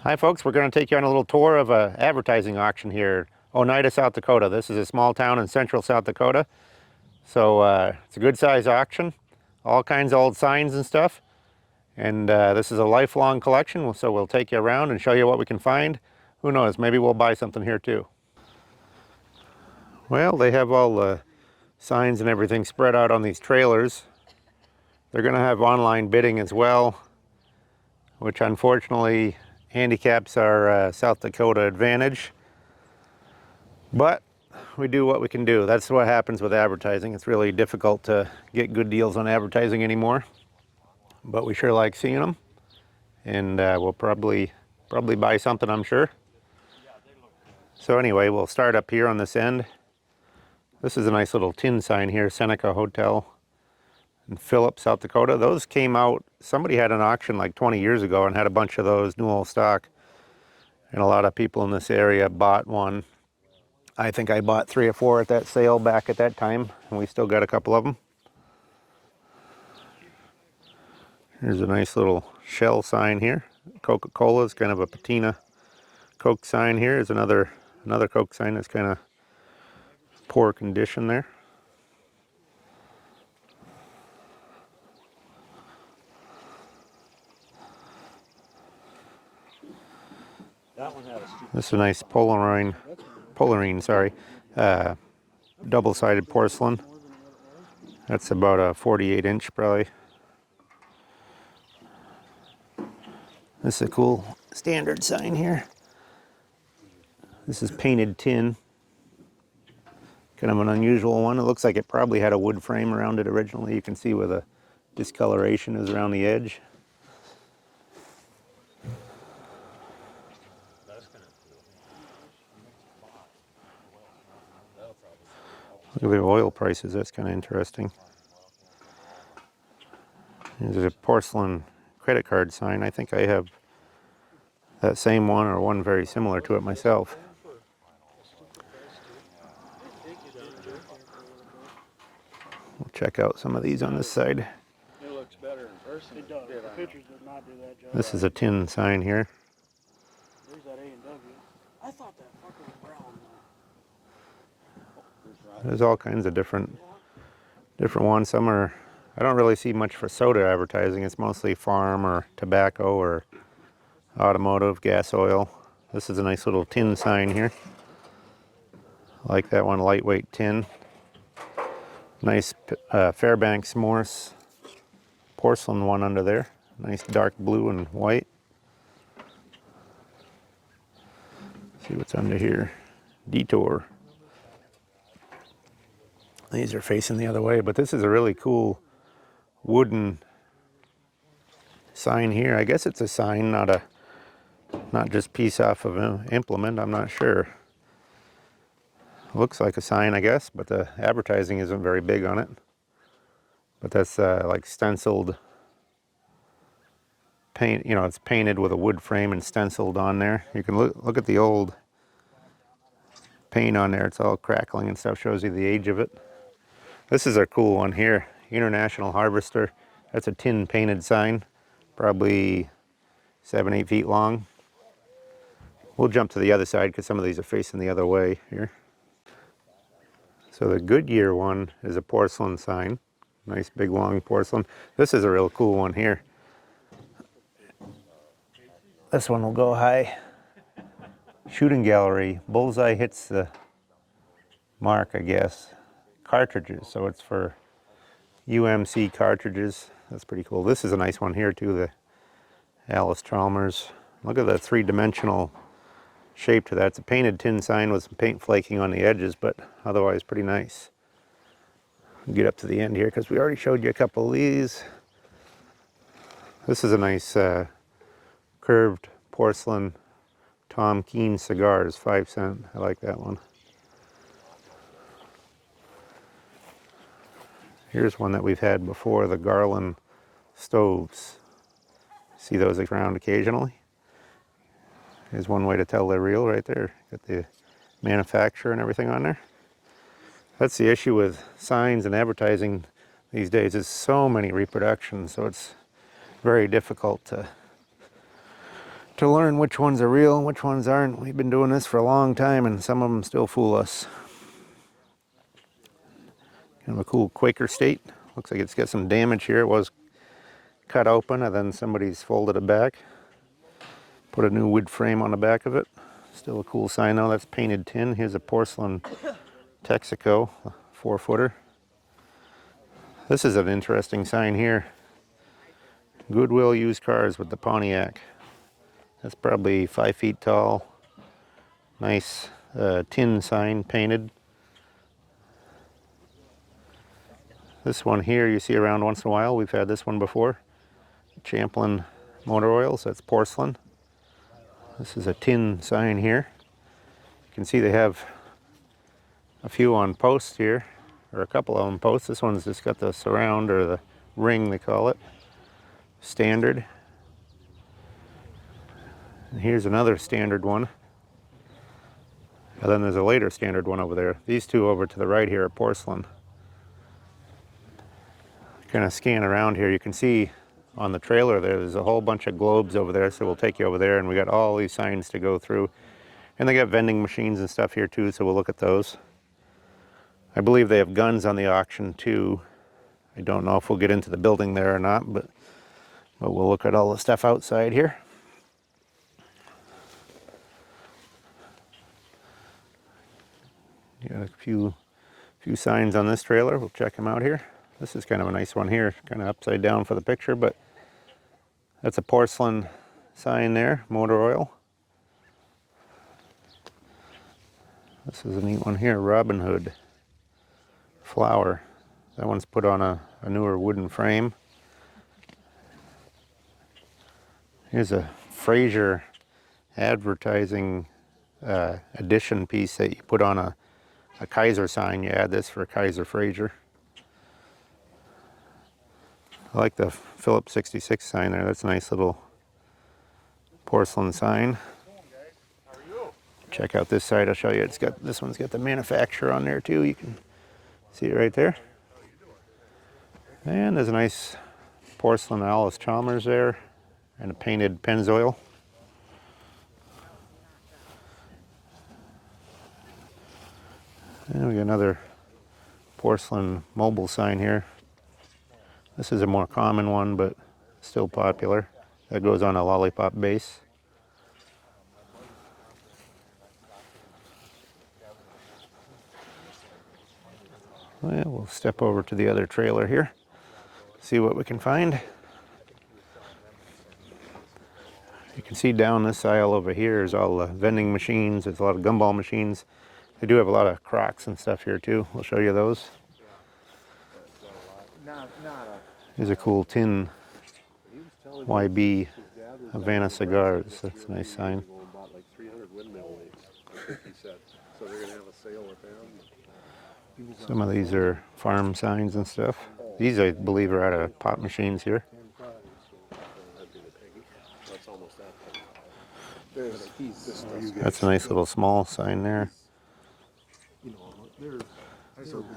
Hi folks, we're going to take you on a little tour of an advertising auction here, Onida, South Dakota. This is a small town in central South Dakota. So it's a good size auction, all kinds of old signs and stuff. And this is a lifelong collection, so we'll take you around and show you what we can find. Who knows, maybe we'll buy something here too. Well, they have all the signs and everything spread out on these trailers. They're going to have online bidding as well, which unfortunately handicaps our South Dakota advantage. But we do what we can do. That's what happens with advertising. It's really difficult to get good deals on advertising anymore. But we sure like seeing them. And we'll probably buy something, I'm sure. So anyway, we'll start up here on this end. This is a nice little tin sign here, Seneca Hotel in Phillips, South Dakota. Those came out, somebody had an auction like 20 years ago and had a bunch of those, new old stock. And a lot of people in this area bought one. I think I bought 3 or 4 at that sale back at that time, and we still got a couple of them. Here's a nice little shell sign here. Coca-Cola is kind of a patina Coke sign here. Here's another Coke sign that's kind of poor condition there. This is a nice Polarine, double-sided porcelain. That's about a 48-inch probably. This is a cool standard sign here. This is painted tin. Kind of an unusual one. It looks like it probably had a wood frame around it originally. You can see where the discoloration is around the edge. Look at the oil prices, that's kind of interesting. There's a porcelain credit card sign. I think I have that same one or one very similar to it myself. We'll check out some of these on this side. It looks better in person. It does. The pictures did not do that job. This is a tin sign here. There's that A&W. I thought that fucker was brown. There's all kinds of different ones. Some are, I don't really see much for soda advertising. It's mostly farm or tobacco or automotive, gas oil. This is a nice little tin sign here. I like that one, lightweight tin. Nice Fairbanks Morse porcelain one under there. Nice dark blue and white. See what's under here. Detour. These are facing the other way, but this is a really cool wooden sign here. I guess it's a sign, not just piece off of an implement. I'm not sure. Looks like a sign, I guess, but the advertising isn't very big on it. But that's like stenciled paint. You know, it's painted with a wood frame and stenciled on there. You can look at the old paint on there. It's all crackling and stuff. Shows you the age of it. This is a cool one here, International Harvester. That's a tin painted sign, probably 7-8 feet long. We'll jump to the other side because some of these are facing the other way here. So the Goodyear one is a porcelain sign, nice big long porcelain. This is a real cool one here. This one will go high. Shooting gallery, bullseye hits the mark, I guess. Cartridges, so it's for UMC cartridges. That's pretty cool. This is a nice one here too, the Alice Chalmers. Look at the 3-dimensional shape to that. It's a painted tin sign with some paint flaking on the edges, but otherwise pretty nice. Get up to the end here because we already showed you a couple of these. This is a nice curved porcelain Tom Keene cigars, 5 cent. I like that one. Here's one that we've had before, the Garland stoves. See those around occasionally? Here's one way to tell they're real right there. Got the manufacturer and everything on there. That's the issue with signs and advertising these days. There's so many reproductions, so it's very difficult to to learn which ones are real and which ones aren't. We've been doing this for a long time and some of them still fool us. Kind of a cool Quaker state. Looks like it's got some damage here. It was cut open and then somebody's folded it back. Put a new wood frame on the back of it. Still a cool sign though. That's painted tin. Here's a porcelain Texaco, a 4-footer. This is an interesting sign here. Goodwill used cars with the Pontiac. That's probably 5 feet tall. Nice tin sign painted. This one here you see around once in a while. We've had this one before. Champlain Motor Oils. That's porcelain. This is a tin sign here. You can see they have a few on posts here, or a couple of them posts. This one's just got the surround, or the ring they call it. Standard. And here's another standard one. And then there's a later standard one over there. These two over to the right here are porcelain. Kind of scan around here, you can see on the trailer there's a whole bunch of globes over there, so we'll take you over there, and we got all these signs to go through. And they got vending machines and stuff here too, so we'll look at those. I believe they have guns on the auction too. I don't know if we'll get into the building there or not, but we'll look at all the stuff outside here. Got a few signs on this trailer. We'll check them out here. This is kind of a nice one here, kind of upside down for the picture, but that's a porcelain sign there, motor oil. This is a neat one here, Robin Hood flower. That one's put on a newer wooden frame. Here's a Fraser advertising edition piece that you put on a Kaiser sign. You add this for a Kaiser Fraser. I like the Phillips 66 sign there. That's a nice little porcelain sign. Check out this side. I'll show you. This one's got the manufacturer on there too. You can see it right there. And there's a nice porcelain Alice Chalmers there, and a painted Pennzoil. And we got another porcelain mobile sign here. This is a more common one, but still popular. That goes on a lollipop base. Well, we'll step over to the other trailer here, see what we can find. You can see down this aisle over here is all the vending machines. There's a lot of gumball machines. They do have a lot of Crocs and stuff here too. We'll show you those. Here's a cool tin YB Havana cigars. That's a nice sign. Some of these are farm signs and stuff. These, I believe, are out of pop machines here. That's a nice little small sign there.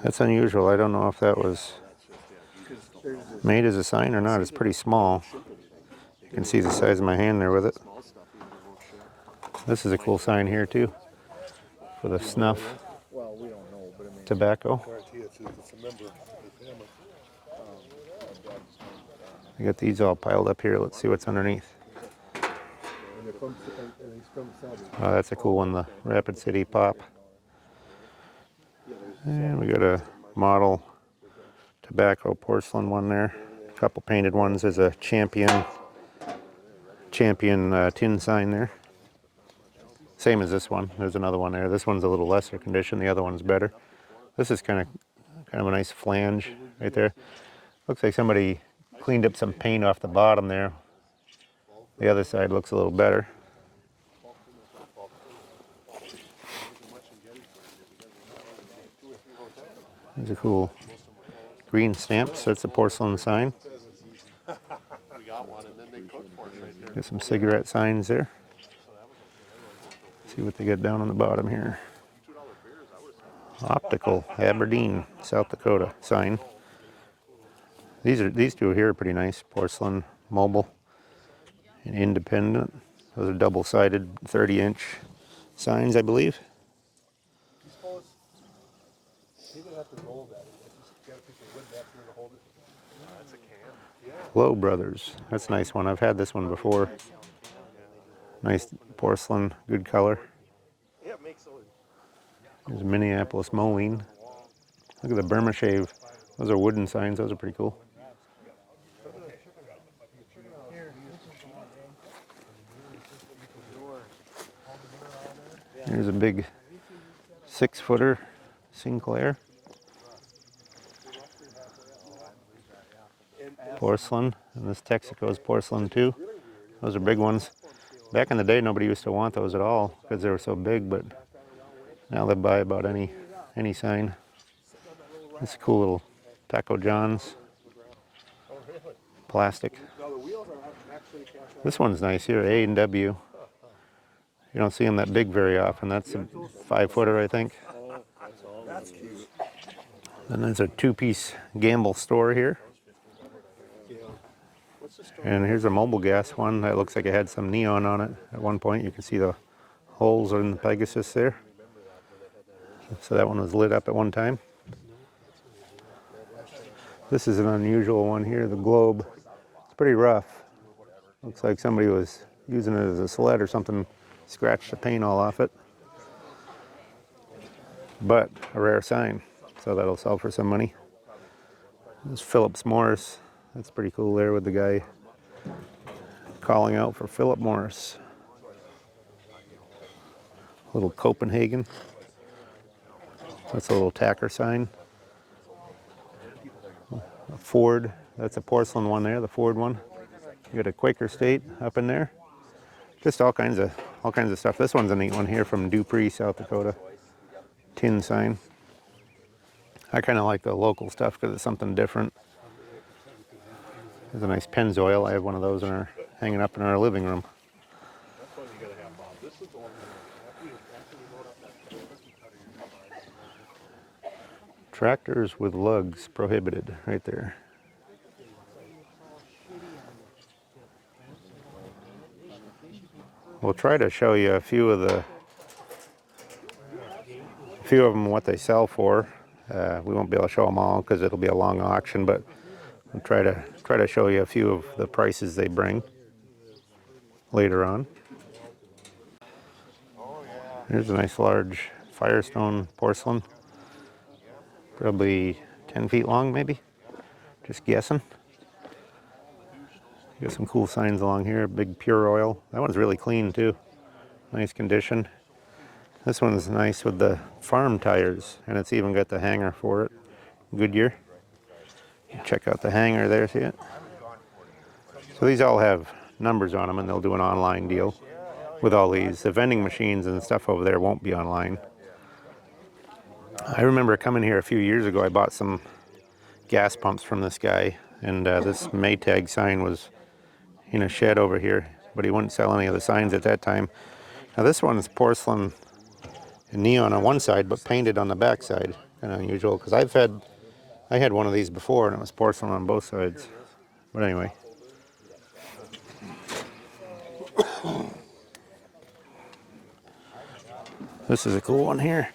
That's unusual. I don't know if that was made as a sign or not. It's pretty small. You can see the size of my hand there with it. This is a cool sign here too, for the snuff tobacco. I got these all piled up here. Let's see what's underneath. Oh, that's a cool one, the Rapid City Pop. And we got a model tobacco porcelain one there. A couple painted ones. There's a champion tin sign there. Same as this one. There's another one there. This one's a little lesser condition. The other one's better. This is kind of a nice flange right there. Looks like somebody cleaned up some paint off the bottom there. The other side looks a little better. There's a cool green stamps. That's a porcelain sign. Got some cigarette signs there. See what they got down on the bottom here. Optical Aberdeen, South Dakota sign. These two here are pretty nice. Porcelain, mobile, and independent. Those are double-sided 30-inch signs, I believe. Low Brothers. That's a nice one. I've had this one before. Nice porcelain, good color. There's Minneapolis Mowing. Look at the Burma Shave. Those are wooden signs. Those are pretty cool. Here's a big 6-footer Sinclair. Porcelain. And this Texaco is porcelain too. Those are big ones. Back in the day, nobody used to want those at all because they were so big, but now they buy about any sign. It's a cool little Taco John's. Plastic. This one's nice here, A&W. You don't see them that big very often. That's a 5-footer, I think. And there's a 2-piece Gamble store here. And here's a mobile gas one that looks like it had some neon on it at one point. You can see the holes in the Pegasus there. So that one was lit up at one time. This is an unusual one here, the Globe. It's pretty rough. Looks like somebody was using it as a sled or something, scratched the paint all off it. But a rare sign, so that'll sell for some money. This Phillips Morris. That's pretty cool there with the guy calling out for Philip Morris. Little Copenhagen. That's a little tacker sign. A Ford. That's a porcelain one there, the Ford one. You got a Quaker State up in there. Just all kinds of stuff. This one's a neat one here from Dupree, South Dakota. Tin sign. I kind of like the local stuff because it's something different. There's a nice Pennzoil. I have one of those hanging up in our living room. Tractors with lugs prohibited, right there. We'll try to show you a few of them, what they sell for. We won't be able to show them all because it'll be a long auction, but we'll try to show you a few of the prices they bring later on. Here's a nice large Firestone porcelain. Probably 10 feet long, maybe. Just guessing. Got some cool signs along here. Big Pure Oil. That one's really clean too. Nice condition. This one's nice with the farm tires, and it's even got the hanger for it. Goodyear. Check out the hanger there, see it? So these all have numbers on them, and they'll do an online deal with all these. The vending machines and stuff over there won't be online. I remember coming here a few years ago. I bought some gas pumps from this guy, and this Maytag sign was in a shed over here, but he wouldn't sell any of the signs at that time. Now this one is porcelain and neon on one side, but painted on the back side. Kind of unusual, because I had one of these before, and it was porcelain on both sides. But anyway. This is a cool one here.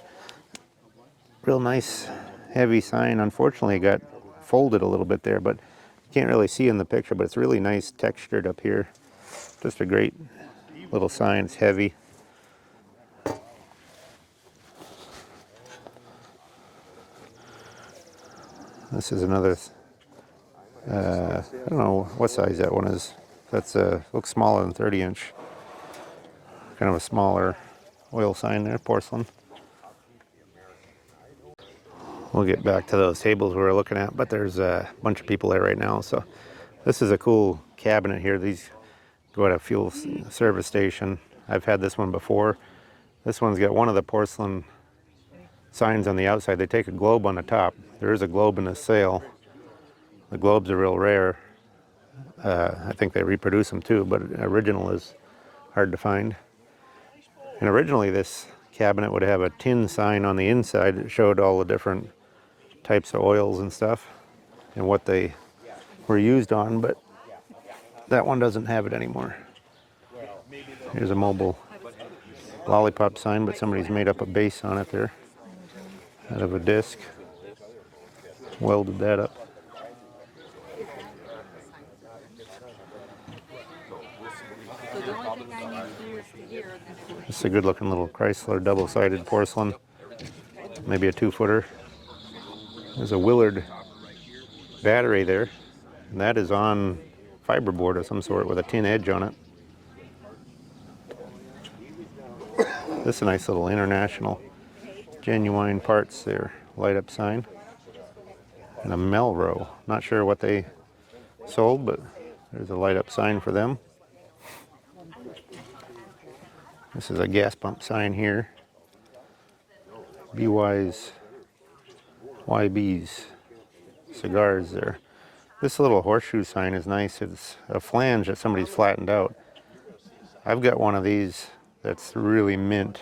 Real nice, heavy sign. Unfortunately, it got folded a little bit there, but you can't really see in the picture, but it's really nice textured up here. Just a great little sign. It's heavy. This is another, I don't know what size that one is. That's looks smaller than 30-inch. Kind of a smaller oil sign there, porcelain. We'll get back to those tables we were looking at, but there's a bunch of people there right now. So this is a cool cabinet here. These go at a fuel service station. I've had this one before. This one's got one of the porcelain signs on the outside. They take a globe on the top. There is a globe in the sale. The globes are real rare. I think they reproduce them too, but original is hard to find. And originally this cabinet would have a tin sign on the inside that showed all the different types of oils and stuff and what they were used on, but that one doesn't have it anymore. Here's a mobile lollipop sign, but somebody's made up a base on it there out of a disc. Welded that up. So the only thing I need to do is to hear. This is a good looking little Chrysler double-sided porcelain. Maybe a 2-footer. There's a Willard battery there. And that is on fiberboard of some sort with a tin edge on it. This is a nice little International Genuine Parts there. Light up sign. And a Melrose. Not sure what they sold, but there's a light up sign for them. This is a gas pump sign here. BY's YB's cigars there. This little horseshoe sign is nice. It's a flange that somebody's flattened out. I've got one of these that's really mint.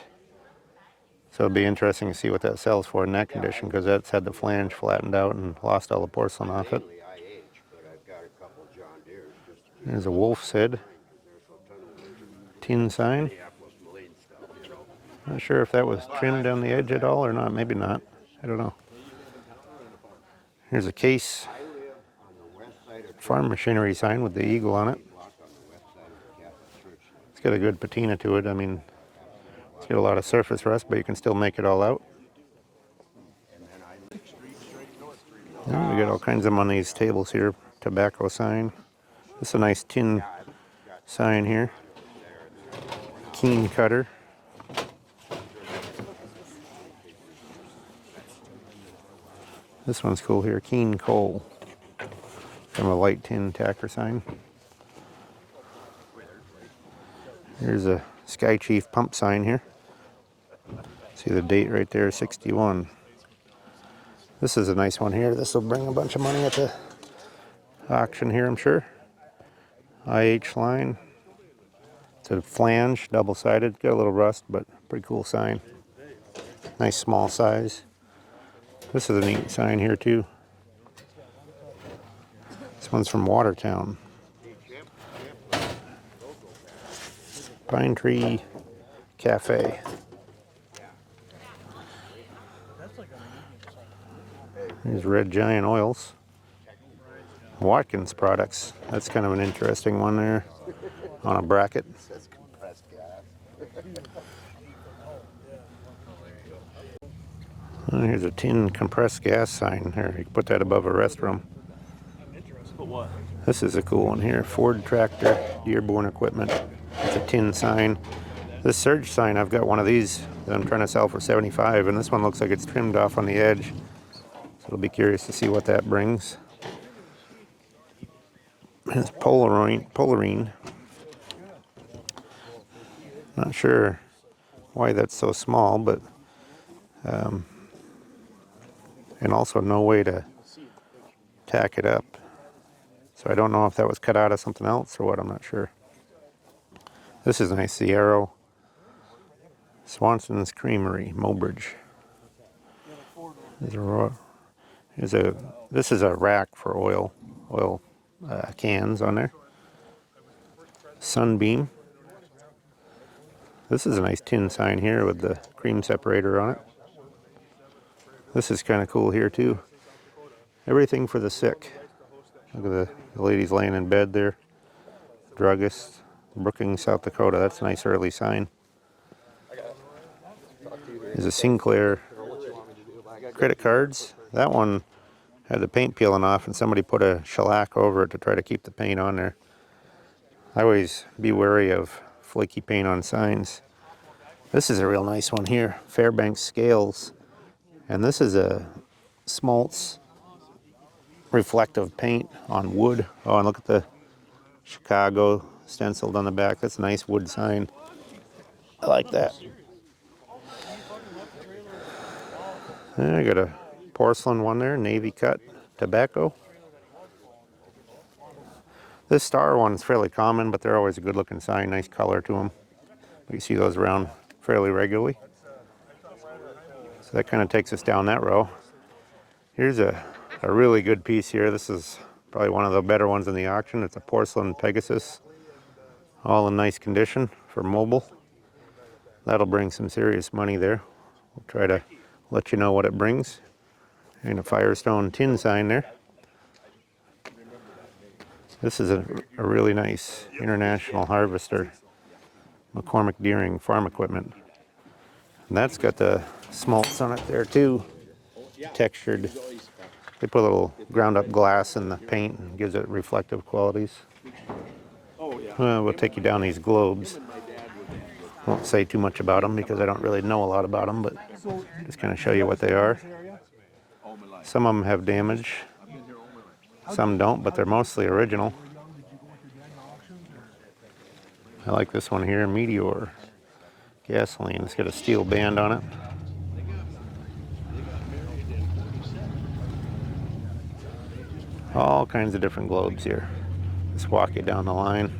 So it'll be interesting to see what that sells for in that condition, because that's had the flange flattened out and lost all the porcelain off it. There's a wolf's head. Tin sign. Not sure if that was trimmed down the edge at all or not. Maybe not. I don't know. Here's a Case farm machinery sign with the eagle on it. It's got a good patina to it. I mean, it's got a lot of surface rust, but you can still make it all out. And we got all kinds of them on these tables here. Tobacco sign. This is a nice tin sign here. Keen cutter. This one's cool here. Keen coal. From a light tin tacker sign. Here's a Sky Chief pump sign here. See the date right there, 61. This is a nice one here. This will bring a bunch of money at the auction here, I'm sure. IH line. It's a flange, double-sided. Got a little rust, but pretty cool sign. Nice small size. This is a neat sign here too. This one's from Watertown. Pine Tree Cafe. Here's Red Giant Oils. Watkins products. That's kind of an interesting one there on a bracket. Here's a tin compressed gas sign here. You can put that above a restroom. This is a cool one here. Ford tractor, Dearborn equipment. It's a tin sign. This surge sign, I've got one of these that I'm trying to sell for 75, and this one looks like it's trimmed off on the edge. So I'll be curious to see what that brings. It's Polarine. Not sure why that's so small, but and also no way to tack it up. So I don't know if that was cut out of something else or what, I'm not sure. This is nice, the Arrow. Swanson's Creamery, Mobridge. This is a rack for oil cans on there. Sunbeam. This is a nice tin sign here with the cream separator on it. This is kind of cool here too. Everything for the sick. Look at the ladies laying in bed there. Druggist, Brookings, South Dakota. That's a nice early sign. There's a Sinclair credit cards. That one had the paint peeling off and somebody put a shellac over it to try to keep the paint on there. I always be wary of flaky paint on signs. This is a real nice one here. Fairbanks Scales. And this is a Smoltz reflective paint on wood. Oh, and look at the Chicago stenciled on the back. That's a nice wood sign. I like that. And I got a porcelain one there, navy cut tobacco. This star one's fairly common, but they're always a good looking sign, nice color to them. You see those around fairly regularly. So that kind of takes us down that row. Here's a really good piece here. This is probably one of the better ones in the auction. It's a porcelain Pegasus, all in nice condition. for mobile. That'll bring some serious money there. We'll try to let you know what it brings. And a Firestone tin sign there. This is a really nice international harvester. McCormick Deering farm equipment. And that's got the smolts on it there too. Textured. They put a little ground up glass in the paint and gives it reflective qualities. We'll take you down these globes. Won't say too much about them because I don't really know a lot about them, but just kind of show you what they are. Some of them have damage. Some don't, but they're mostly original. I like this one here, Meteor gasoline. It's got a steel band on it. All kinds of different globes here. Just walk you down the line.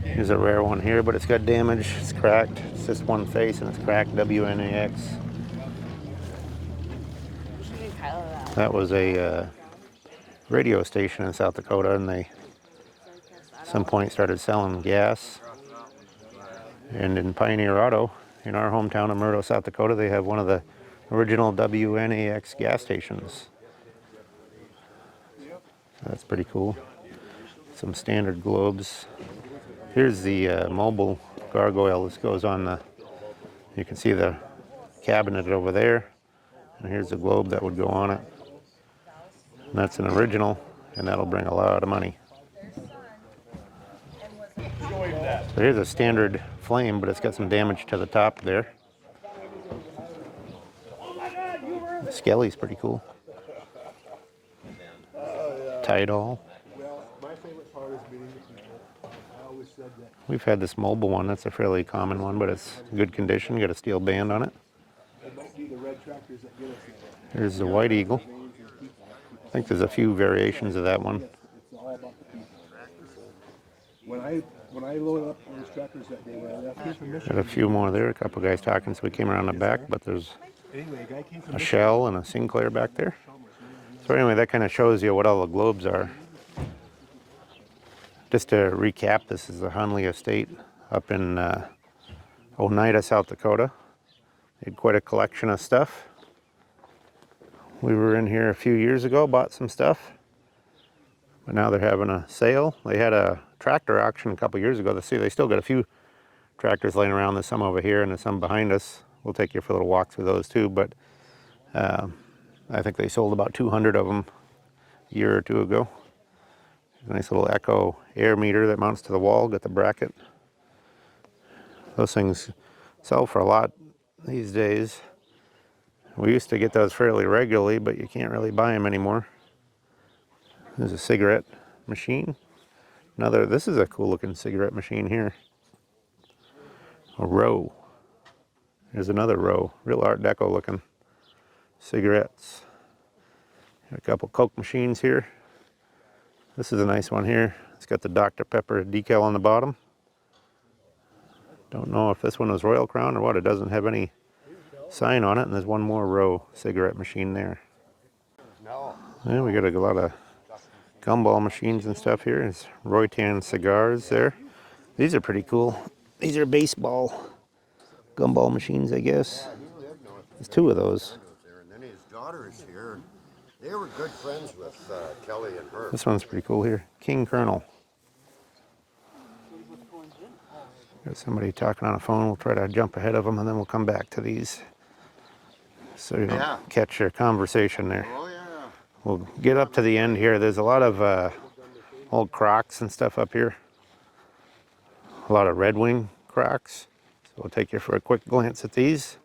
Here's a rare one here, but it's got damage. It's cracked. It's just one face and it's cracked. WNAX. That was a radio station in South Dakota, and they at some point started selling gas. And in Pioneer Auto, in our hometown of Murdo, South Dakota, they have one of the original WNAX gas stations. That's pretty cool. Some standard globes. Here's the mobile gargoyle. This goes on the, you can see the cabinet over there. And here's the globe that would go on it. And that's an original, and that'll bring a lot of money. So here's a standard flame, but it's got some damage to the top there. The Skelly's pretty cool. Tidal. We've had this mobile one. That's a fairly common one, but it's good condition. Got a steel band on it. Here's the White Eagle. I think there's a few variations of that one. When I loaded up those tractors that day, Got a few more there. A couple guys talking, so we came around the back, but there's a Shell and a Sinclair back there. So anyway, that kind of shows you what all the globes are. Just to recap, this is the Huntley Estate up in Onida, South Dakota. They had quite a collection of stuff. We were in here a few years ago, bought some stuff. But now they're having a sale. They had a tractor auction a couple years ago. They still got a few tractors laying around. There's some over here and there's some behind us. We'll take you for a little walk through those too. But I think they sold about 200 of them a year or two ago. A nice little Echo air meter that mounts to the wall. Got the bracket. Those things sell for a lot these days. We used to get those fairly regularly, but you can't really buy them anymore. There's a cigarette machine. This is a cool looking cigarette machine here. A row. There's another row. Real Art Deco looking cigarettes. Got a couple Coke machines here. This is a nice one here. It's got the Dr. Pepper decal on the bottom. Don't know if this one was Royal Crown or what. It doesn't have any sign on it, and there's one more row cigarette machine there. Yeah, we got a lot of gumball machines and stuff here. There's Roytan cigars there. These are pretty cool. These are baseball gumball machines, I guess. There's two of those. And then his daughter is here. They were good friends with Kelly and her. This one's pretty cool here. King Colonel. Got somebody talking on a phone. We'll try to jump ahead of them, and then we'll come back to these. So you don't catch your conversation there. Oh, yeah. We'll get up to the end here. There's a lot of old Crocs and stuff up here. A lot of Red Wing Crocs. So we'll take you for a quick glance at these.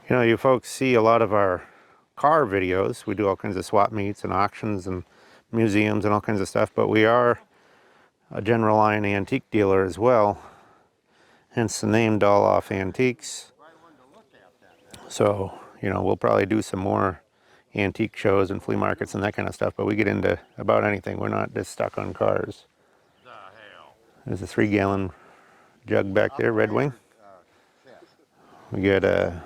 You know, you folks see a lot of our car videos. We do all kinds of swap meets and auctions and museums and all kinds of stuff, but we are a general line antique dealer as well. Hence the name Dolloff Antiques. So, you know, we'll probably do some more antique shows and flea markets and that kind of stuff, but we get into about anything. We're not just stuck on cars. There's a 3-gallon jug back there, Red Wing. We got a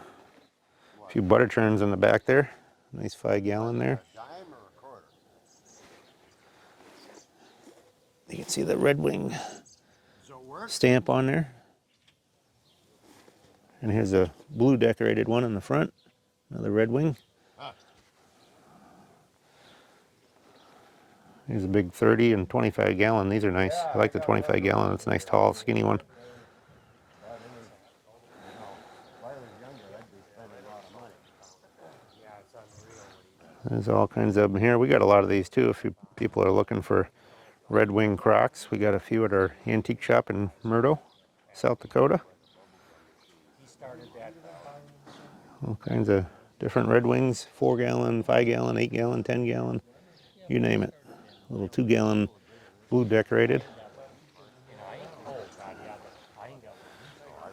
few butter churns in the back there. Nice 5-gallon there. You can see the Red Wing So it works. stamp on there. And here's a blue decorated one in the front, another Red Wing. Here's a big 30 and 25 gallon. These are nice. I like the 25 gallon. It's a nice, tall, skinny one. There's all kinds of them here. We got a lot of these too. If you people are looking for Red Wing Crocs, we got a few at our antique shop in Murdo, South Dakota. All kinds of different Red Wings, 4 gallon, 5 gallon, 8 gallon, 10 gallon, you name it. Little 2 gallon blue decorated.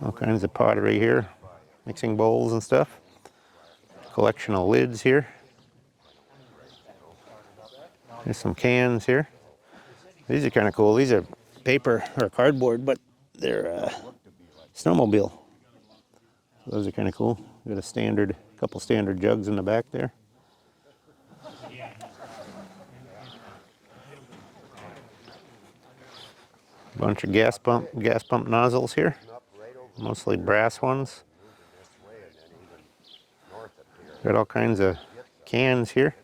All kinds of pottery here, mixing bowls and stuff. Collection of lids here. There's some cans here. These are kind of cool. These are paper or cardboard, but they're snowmobile. So those are kind of cool. Got a standard, couple standard jugs in the back there. Bunch of gas pump nozzles here, mostly brass ones. Got all kinds of cans here.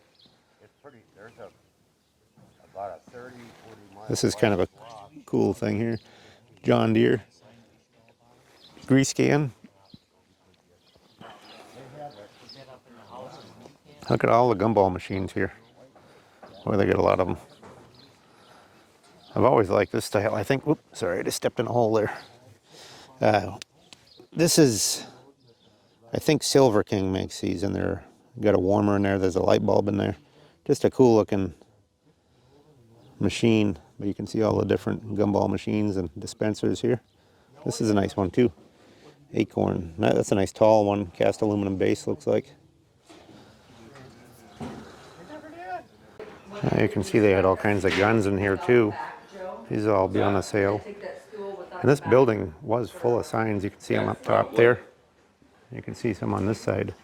This is kind of a cool thing here. John Deere grease can. Look at all the gumball machines here. Boy, they got a lot of them. I've always liked this style. I think, whoop, sorry, I just stepped in a hole there. This is, I think Silver King makes these, and they're got a warmer in there. There's a light bulb in there. Just a cool looking machine. But you can see all the different gumball machines and dispensers here. This is a nice one too. Acorn. That's a nice tall one. Cast aluminum base looks like. You can see they had all kinds of guns in here too. These will all be on the sale. And this building was full of signs. You can see them up top there. You can see some on this side.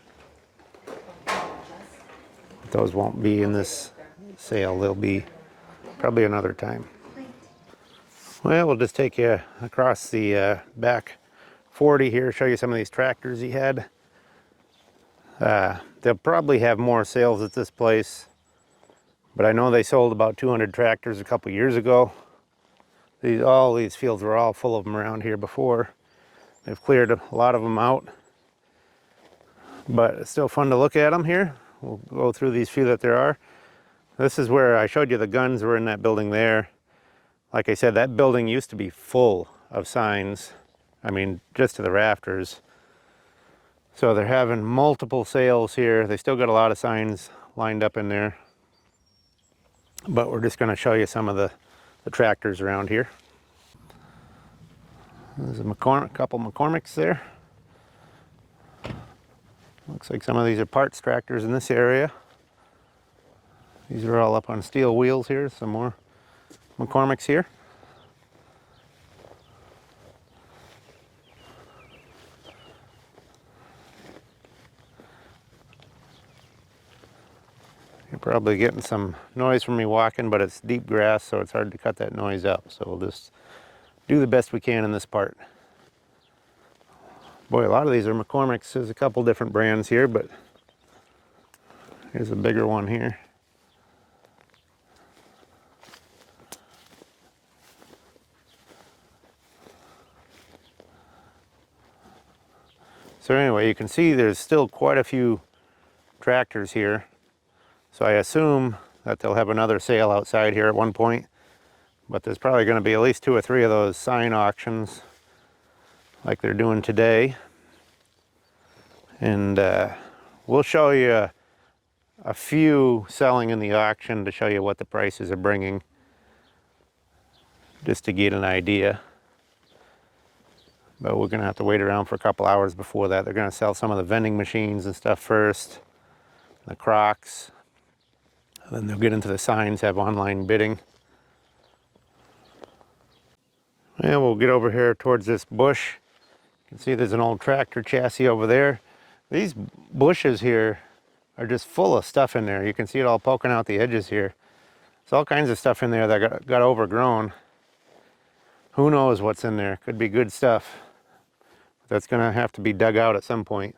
Those won't be in this sale. They'll be probably another time. Well, we'll just take you across the back 40 here, show you some of these tractors he had. They'll probably have more sales at this place, but I know they sold about 200 tractors a couple years ago. All these fields were all full of them around here before. They've cleared a lot of them out, but it's still fun to look at them here. We'll go through these few that there are. This is where I showed you the guns were in that building there. Like I said, that building used to be full of signs. I mean, just to the rafters. So they're having multiple sales here. They still got a lot of signs lined up in there. But we're just going to show you some of the tractors around here. There's a couple McCormicks there. Looks like some of these are parts tractors in this area. These are all up on steel wheels here. Some more McCormicks here. You're probably getting some noise from me walking, but it's deep grass, so it's hard to cut that noise out. So we'll just do the best we can in this part. Boy, a lot of these are McCormicks. There's a couple different brands here, but here's a bigger one here. So anyway, you can see there's still quite a few tractors here. So I assume that they'll have another sale outside here at one point. But there's probably going to be at least 2 or 3 of those sign auctions like they're doing today. And we'll show you a few selling in the auction to show you what the prices are bringing, just to get an idea. But we're going to have to wait around for a couple hours before that. They're going to sell some of the vending machines and stuff first, the Crocs. And then they'll get into the signs, have online bidding. And we'll get over here towards this bush. You can see there's an old tractor chassis over there. These bushes here are just full of stuff in there. You can see it all poking out the edges here. There's all kinds of stuff in there that got overgrown. Who knows what's in there? Could be good stuff. That's going to have to be dug out at some point.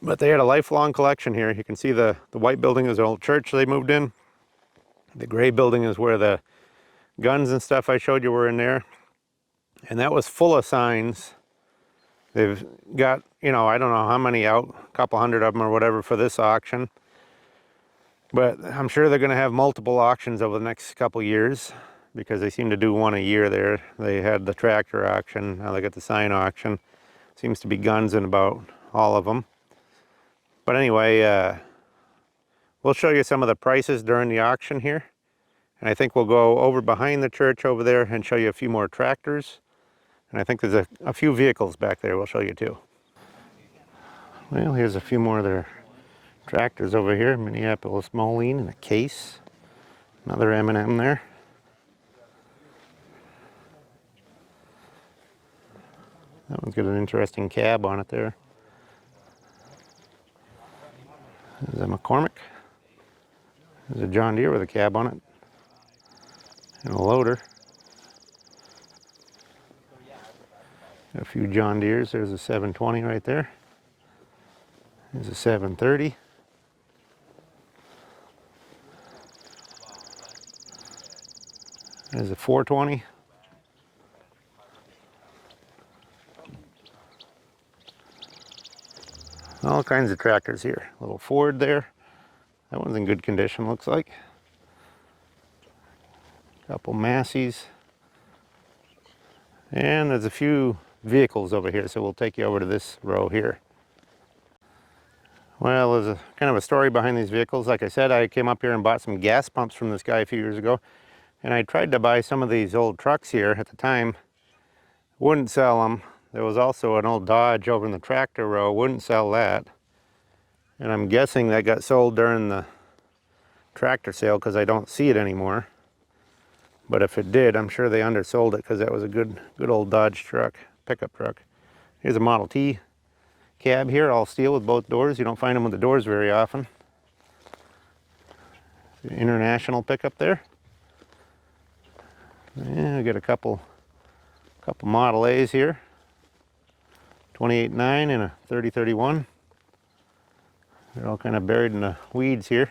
But they had a lifelong collection here. You can see the white building is an old church they moved in. The gray building is where the guns and stuff I showed you were in there. And that was full of signs. They've got, you know, I don't know how many out, a couple hundred of them or whatever for this auction. But I'm sure they're going to have multiple auctions over the next couple years because they seem to do one a year there. They had the tractor auction, now they got the sign auction. Seems to be guns in about all of them. But anyway, we'll show you some of the prices during the auction here. And I think we'll go over behind the church over there and show you a few more tractors. And I think there's a few vehicles back there we'll show you too. Well, here's a few more of their tractors over here. Minneapolis Moline in a case. Another M&M there. That one's got an interesting cab on it there. There's a McCormick. There's a John Deere with a cab on it. And a loader. A few John Deeres. There's a 720 right there. There's a 730. There's a 420. All kinds of tractors here. A little Ford there. That one's in good condition, looks like. A couple Massey's. And there's a few vehicles over here, so we'll take you over to this row here. Well, there's a kind of a story behind these vehicles. Like I said, I came up here and bought some gas pumps from this guy a few years ago. And I tried to buy some of these old trucks here at the time. Wouldn't sell them. There was also an old Dodge over in the tractor row. Wouldn't sell that. And I'm guessing that got sold during the tractor sale because I don't see it anymore. But if it did, I'm sure they undersold it because that was a good old Dodge truck, pickup truck. Here's a Model T cab here, all steel with both doors. You don't find them with the doors very often. International pickup there. Yeah, we got a couple Model A's here. 28.9 and a 3031. They're all kind of buried in the weeds here.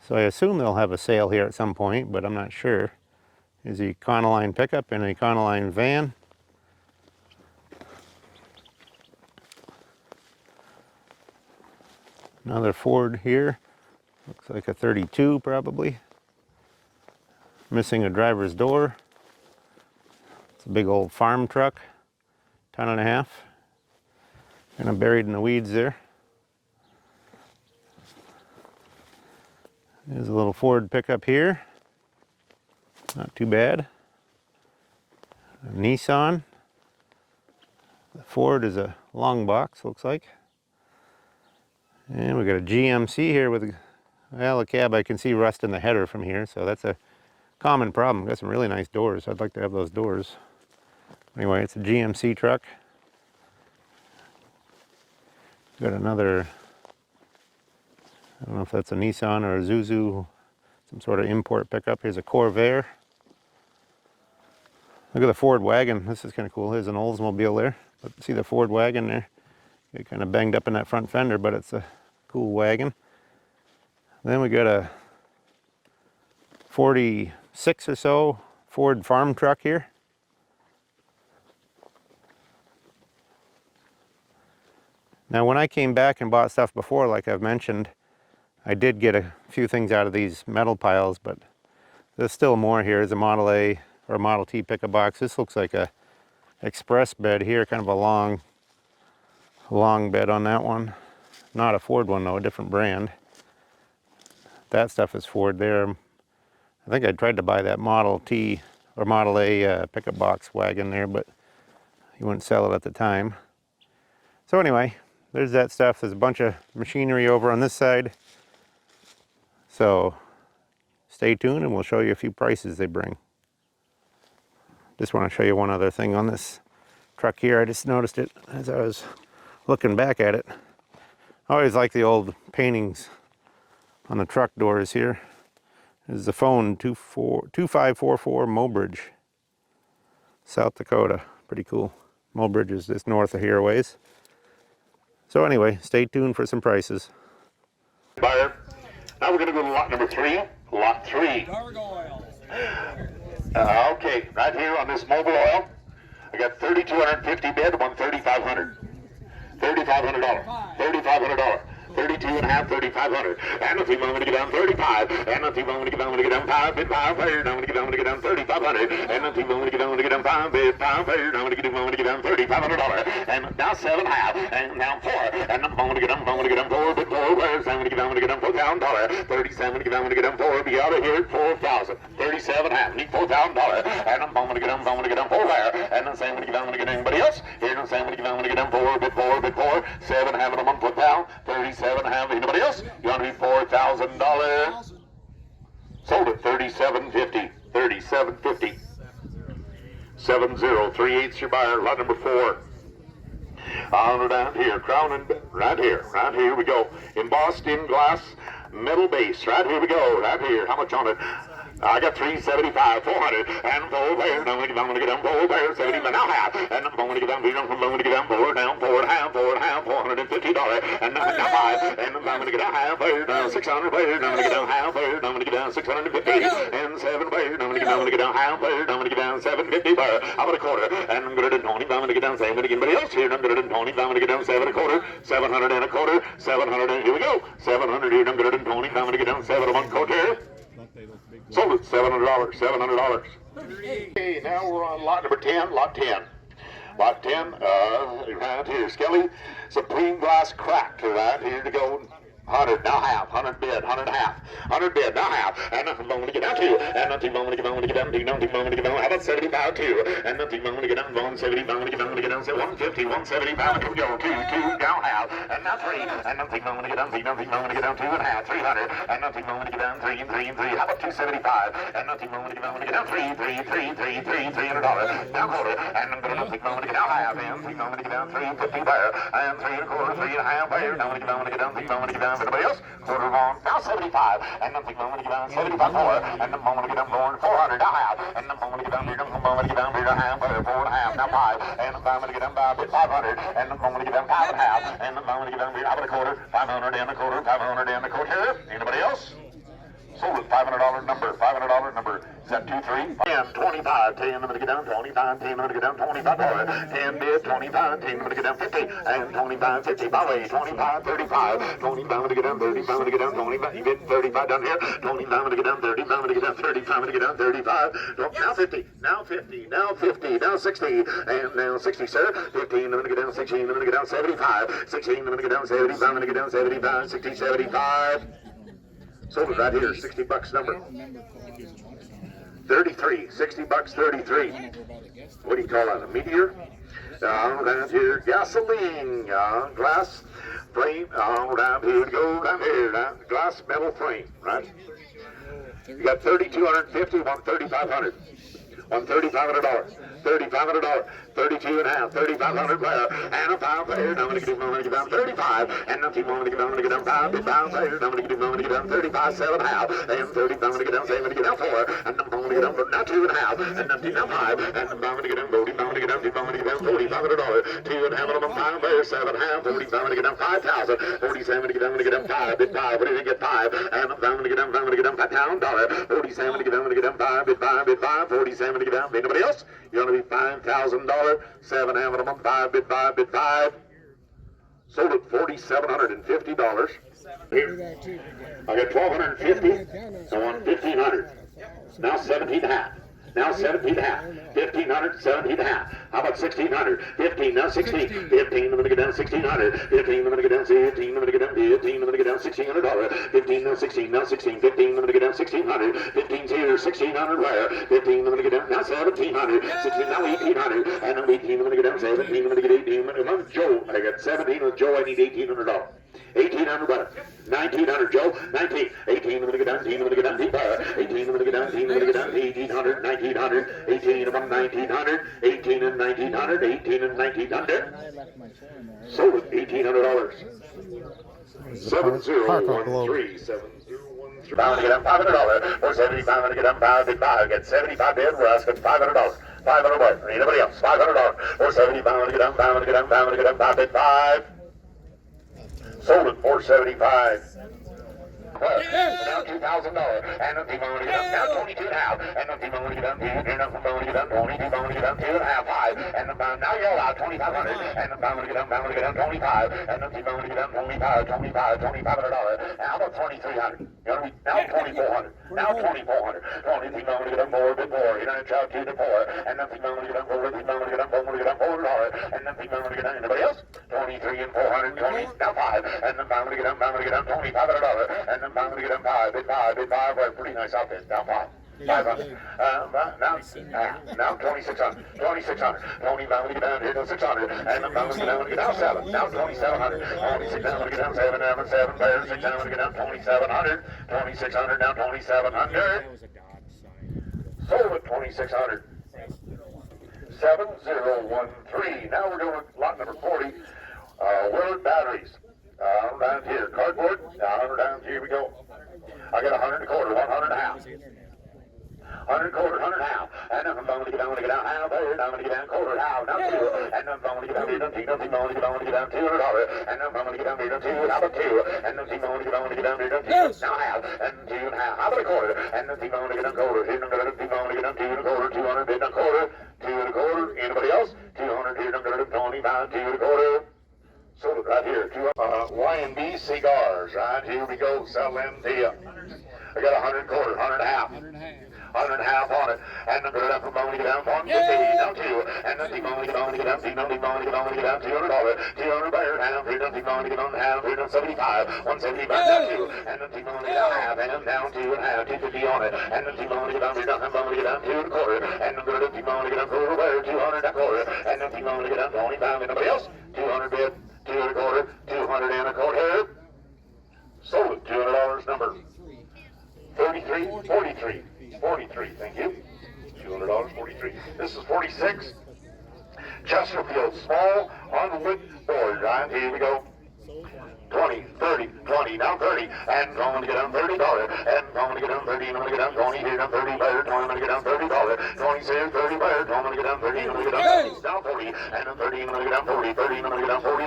So I assume they'll have a sale here at some point, but I'm not sure. There's a Econoline pickup and an Econoline van. Another Ford here. Looks like a 32 probably. Missing a driver's door. It's a big old farm truck. 1.5 tons. Kind of buried in the weeds there. There's a little Ford pickup here. Not too bad. A Nissan. The Ford is a long box, looks like. And we got a GMC here with, well, a cab I can see rust in the header from here, so that's a common problem. Got some really nice doors. I'd like to have those doors. Anyway, it's a GMC truck. Got another, I don't know if that's a Nissan or a Zuzu, some sort of import pickup. Here's a Corvair. Look at the Ford wagon. This is kind of cool. Here's an Oldsmobile there. But see the Ford wagon there? Get kind of banged up in that front fender, but it's a cool wagon. Then we got a 46 or so Ford farm truck here. Now when I came back and bought stuff before, like I've mentioned, I did get a few things out of these metal piles, but there's still more here. There's a Model A or Model T pickup box. This looks like a express bed here, kind of a long bed on that one. Not a Ford one though, a different brand. That stuff is Ford there. I think I tried to buy that Model T or Model A pickup box wagon there, but he wouldn't sell it at the time. So anyway, there's that stuff. There's a bunch of machinery over on this side. So stay tuned and we'll show you a few prices they bring. Just want to show you one other thing on this truck here. I just noticed it as I was looking back at it. I always like the old paintings on the truck doors here. This is the phone 2544 Mobridge, South Dakota. Pretty cool. Mobridge is just north of here a ways. So anyway, stay tuned for some prices. Buyer. Now we're going to go to lot number 3. Lot 3. Gargoyle. Okay, right here on this mobile oil, I got 3,250 bid, $1,3,500. $3,500. $3,500. 32 and a half, 3,500. And if we want to get down 35, and if we want to get down 5 bid 5 fair, I'm going to get down 3,500. And if we want to get down 5 bid 5 fair, I'm going to get down $3,500. And now 7 half, and now 4. And I'm going to get down 4 bid 4 fares. I'm going to get down $4,000. 37, I'm going to get down 4. Be out of here at 4,000. 37 half, need $4,000. And I'm going to get down 4 fair. And I'm saying I'm going to get anybody else. Here I'm saying I'm going to get down 4 bid 4. 7 half of them on $4,000. 37 half. Anybody else? You want to be $4,000? Sold at $3,750. $3,750. 7038's your buyer. Lot number 4. On down here, crown and right here we go. Embossed in glass, metal base. Right here we go. Right here. How much on it? I got 375, 400, and 4 fair. Now I'm going to get down 4 fair, 70, but now half. And I'm going to get down 4, down 4 and a half, $450. And now 5. And I'm going to get down half fair, down 600 fair. Now I'm going to get down half fair, now I'm going to get down 650. And 7 fair, now I'm going to get down half fair, now I'm going to get down 750 fair. How about a quarter? And I'm going to do 20, I'm going to get down 7. Anybody else here? I'm going to do 20, I'm going to get down 7 a quarter, 700 and a quarter, 700 and here we go. 700 here, I'm going to do 20, I'm going to get down 7 1 quarter. Sold it $700. $700. Okay, now we're on lot number 10. Lot 10. Lot 10. Right here, Skelly. Supreme glass crack. Right here to go. 100, now half, 100 bid, 100 half, 100 bid, now half, and nothing going to get down to, and nothing going to get down to, nothing going to get down, how about 75 too, and nothing going to get down, 170, going to get down, 150, 175, here we go, 2, down half, and now 3, and nothing going to get down, nothing going to get down, 2 and a half, 300, and nothing going to get down, 3, how about 275, and nothing going to get down, 300, down quarter, and I'm going to nothing going to get down half, and 3 going to get down, 350 there, and 3 and a quarter, 3 and a half there, now I'm going to get down, 3 going to get down, everybody else, quarter on, now 75, and nothing going to get down, 75 more, and I'm going to get down more, 400, now half, and I'm going to get down, I'm going to get down, half, 4 and a half, now 5, and I'm going to get down 500, and I'm going to get down 5 and a half, and I'm going to get down, how about a quarter, 500 and a quarter, 500 and a quarter, anybody else? Sold it, $500 number, $500 number. Is that 2, 3? 10, 25, 10, I'm going to get down 25, 10, I'm going to get down 25, 10 bid, 25, 10, I'm going to get down 50, and 25, 50, by way, 25, 35, 25, I'm going to get down 30, I'm going to get down 25, you bid 35 down here, 25, I'm going to get down 30, I'm going to get down 35, I'm going to get down 35, now 50, now 50, now 50, now 60, and now 60, sir, 15, I'm going to get down 16, I'm going to get down 75, 16, I'm going to get down 75, I'm going to get down 75, 60, 75. Sold it right here, $60 number. 33, $60, 33. What do you call that, a meteor? Down here, gasoline, glass frame, down here, go down here, glass metal frame, right? You got 3,250, $3,500. $3,500. $3,500. 32 and a half, 3,500 player, and a 5 player. Now I'm going to get down 35, and nothing more to get down, 5 player. Now I'm going to get down 35, 7 half, and 35, I'm going to get down 7, I'm going to get down 4, and I'm going to get down now 2 and a half, and nothing now 5, and I'm going to get down 40, I'm going to get down $4,500, 2 and a half, and I'm 5 player, 7 half, 45, I'm going to get down 5,000, 47, I'm going to get down 5, bid 5, what did I get 5, and I'm going to get down $5,000, 47, I'm going to get down 5, bid 5, 47, I'm going to get down, anybody else? You want to be $5,000, 7 half, and I'm 5, bid 5. Sold at $4,750. Here. I got $1,250. I want $1,500. Now 17 half. Now 17 half. 1,500, 17 half. How about 1,600? 15, now 16. 15, I'm going to get down 1,600. 15, I'm going to get down 15, I'm going to get down 15, I'm going to get down $1,600. 15, now 16, now 16. 15, I'm going to get down 1,600. 15's here, 1,600 where? 15, I'm going to get down now 1,700. 16, now 1,800. And I'm 18, I'm going to get down 17, I'm going to get 18. I'm Joe. I got 17 with Joe. I need $1,800. 1,800 butter. 1,900, Joe. 19. 18, I'm going to get down 18, I'm going to get down 18, I'm going to get down 18, I'm going to get down 1,800, 1,900, 18 about 1,900, 18 and 1,900, 18 and 1,900. Sold at $1,800. 7013, 7013. Bound to get them $500. 475, I'm gonna get them 555. Get 75 bid, we're asking $500. 500 bucks. Anybody else? $500. 475, I'm gonna get them, I'm gonna get them, I'm gonna get them 555. Sold at 475. Now $2,000, and nothing more to get up. Now 22 and a half, and nothing more to get up. And nothing more to get up. 22 more to get up. 2 and a half, 5, and now you're allowed 2,500, and the pound to get up. Pound to get up. 25, and nothing more to get up. 25, $2,500. Now about 2,300. You know what I mean? Now 2,400. Now 2,400. 23 more to get up. 4 bit 4. You know, child 2 to 4, and nothing more to get up. 4 more to get up. 4 more to get up. $400, and nothing more to get up. Anybody else? 23 and 400. 20. Now 5, and the pound to get up. Pound to get up. $2,500, and I'm going to get them 5, bid 5, bid 5, right, pretty nice outfit, down 5. 500. Now 2,600. 2,600. 20, I'm going to get down here to 600. And I'm going to get down 7. Now 2,700. 26, I'm going to get down 7, 7 pairs, 6, I'm going to get down 2,700. 2,600, now 2,700. Sold at 2,600. 7013. Now we're doing lot number 40. Willard batteries. Down here, cardboard, down here we go. I got 100 and a quarter, 100 and a half. 100 quarter, 100 half. And I'm going to get down half there. I'm going to get down quarter half. Now 2. And I'm going to get down here, nothing more to get down $200. And I'm going to get down here, 2. How about 2? And nothing more to get down here, now half. And 2 and a half. How about a quarter? And nothing more to get down quarter. Here, nothing more to get down 2 and a quarter, 200 bid and a quarter, 2 and a quarter. Anybody else? 200 here, 25, 2 and a quarter. Sold it right here. Y&B cigars. Right here we go. Selling to you. I got 100 quarter, 100 and a half. 100 and a half on it. And I'm going to get down 150. Down 2. And nothing more to get down. Nothing more to get down $200. 200 better half. Here, nothing more to get on half. Here, 175. 175 down 2. And nothing more to get down half. And I'm down 2 and a half. 250 on it. And nothing more to get down. Here, nothing more to get down 2 and a quarter. And I'm going to nothing more to get down quarter better. 200 and a quarter. And nothing more to get down 25. Anybody else? 200 bid. 2 and a quarter, 200 and a quarter. Sold at $200 number 33, 43, 43. Thank you. $200, 43. This is 46. Chesterfield, small unlit board. Right here we go. 20, 30, 20, now 30, and going to get down $30, and going to get down 30, and I'm going to get down 20, here down 30 better, 20, I'm going to get down $30, 20, say 30 better, 20, I'm going to get down 30, I'm going to get down 30, down 40, and then 30, I'm going to get down 40, 30, I'm going to get down $40,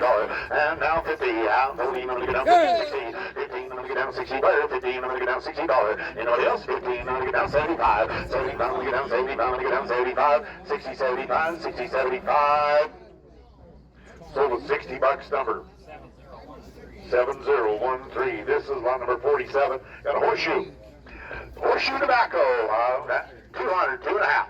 and now 50, down 40, I'm going to get down 50, 60, 15, I'm going to get down 60 better, 15, I'm going to get down $60, anybody else? 15, I'm going to get down 75, 75, I'm going to get down 75, I'm going to get down 75, 60, 75, 60, 75, sold with $60 number. 7013. This is lot number 47. Got a horseshoe. Horseshoe tobacco. 200, 2 and a half.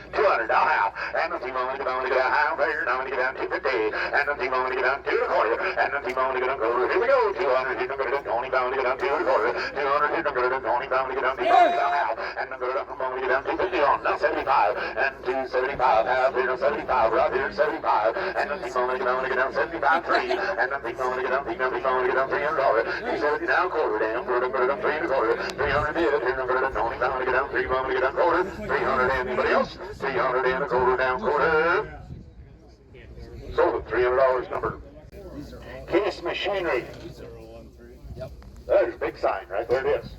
200, now half. And nothing more to get down half here. Now I'm going to get down 250. And nothing more to get down 2 and a quarter. And nothing more to get down quarter. Here we go. 200, here I'm going to get down 20 pounds to get down 2 and a quarter. 200, here I'm going to get down 20 pounds to get down 2 and half. And I'm going to get down 250 on. Now 75. And 275. Half here, 75. Right here, 75. And nothing more to get down 75, 3. And nothing more to get down, nothing more to get down $300. 270 now quarter down. Quarter, 3 and a quarter. 300 bid. Here I'm going to get down 20 pounds to get down 3 pounds to get down quarter. 300. Anybody else? 300 and a quarter down quarter. Sold at $300 number. Case Machinery. There's a big sign right there. It is.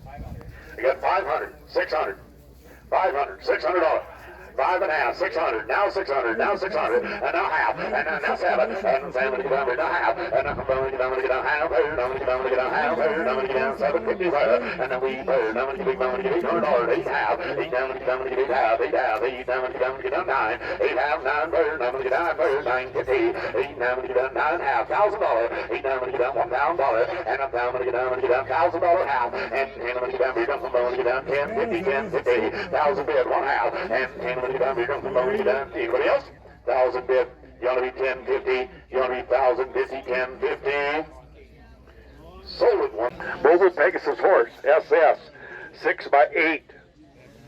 You got 500, 600, 500, $600. 5 and a half, 600, now 600, now 600, and now half, and now 7, and 7 to get down here, now half, and now I'm going to get down half, here, now I'm going to get down half, here, now I'm going to get down 750, and then we, here, now I'm going to get $800, 8 half, 8 down, and down, and get 8 half, 8 half, 8 down, and get down 9, 8 half, 9, here, now I'm going to get down, here, 950, 8 down, and get down 9 half, $1,000, 8 down, and get down $1,000, and I'm down, and get down $1,000 half, and I'm going to get down here, I'm going to get down 10, 50, 10, 50, 1,000 bid, 1 half, and 10, get down here, I'm going to get down. Anybody else? 1,000 bid. You want to be 1050. You want to be 1,050, 1050. Sold it one. Mobile Pegasus horse, SS, 6x8.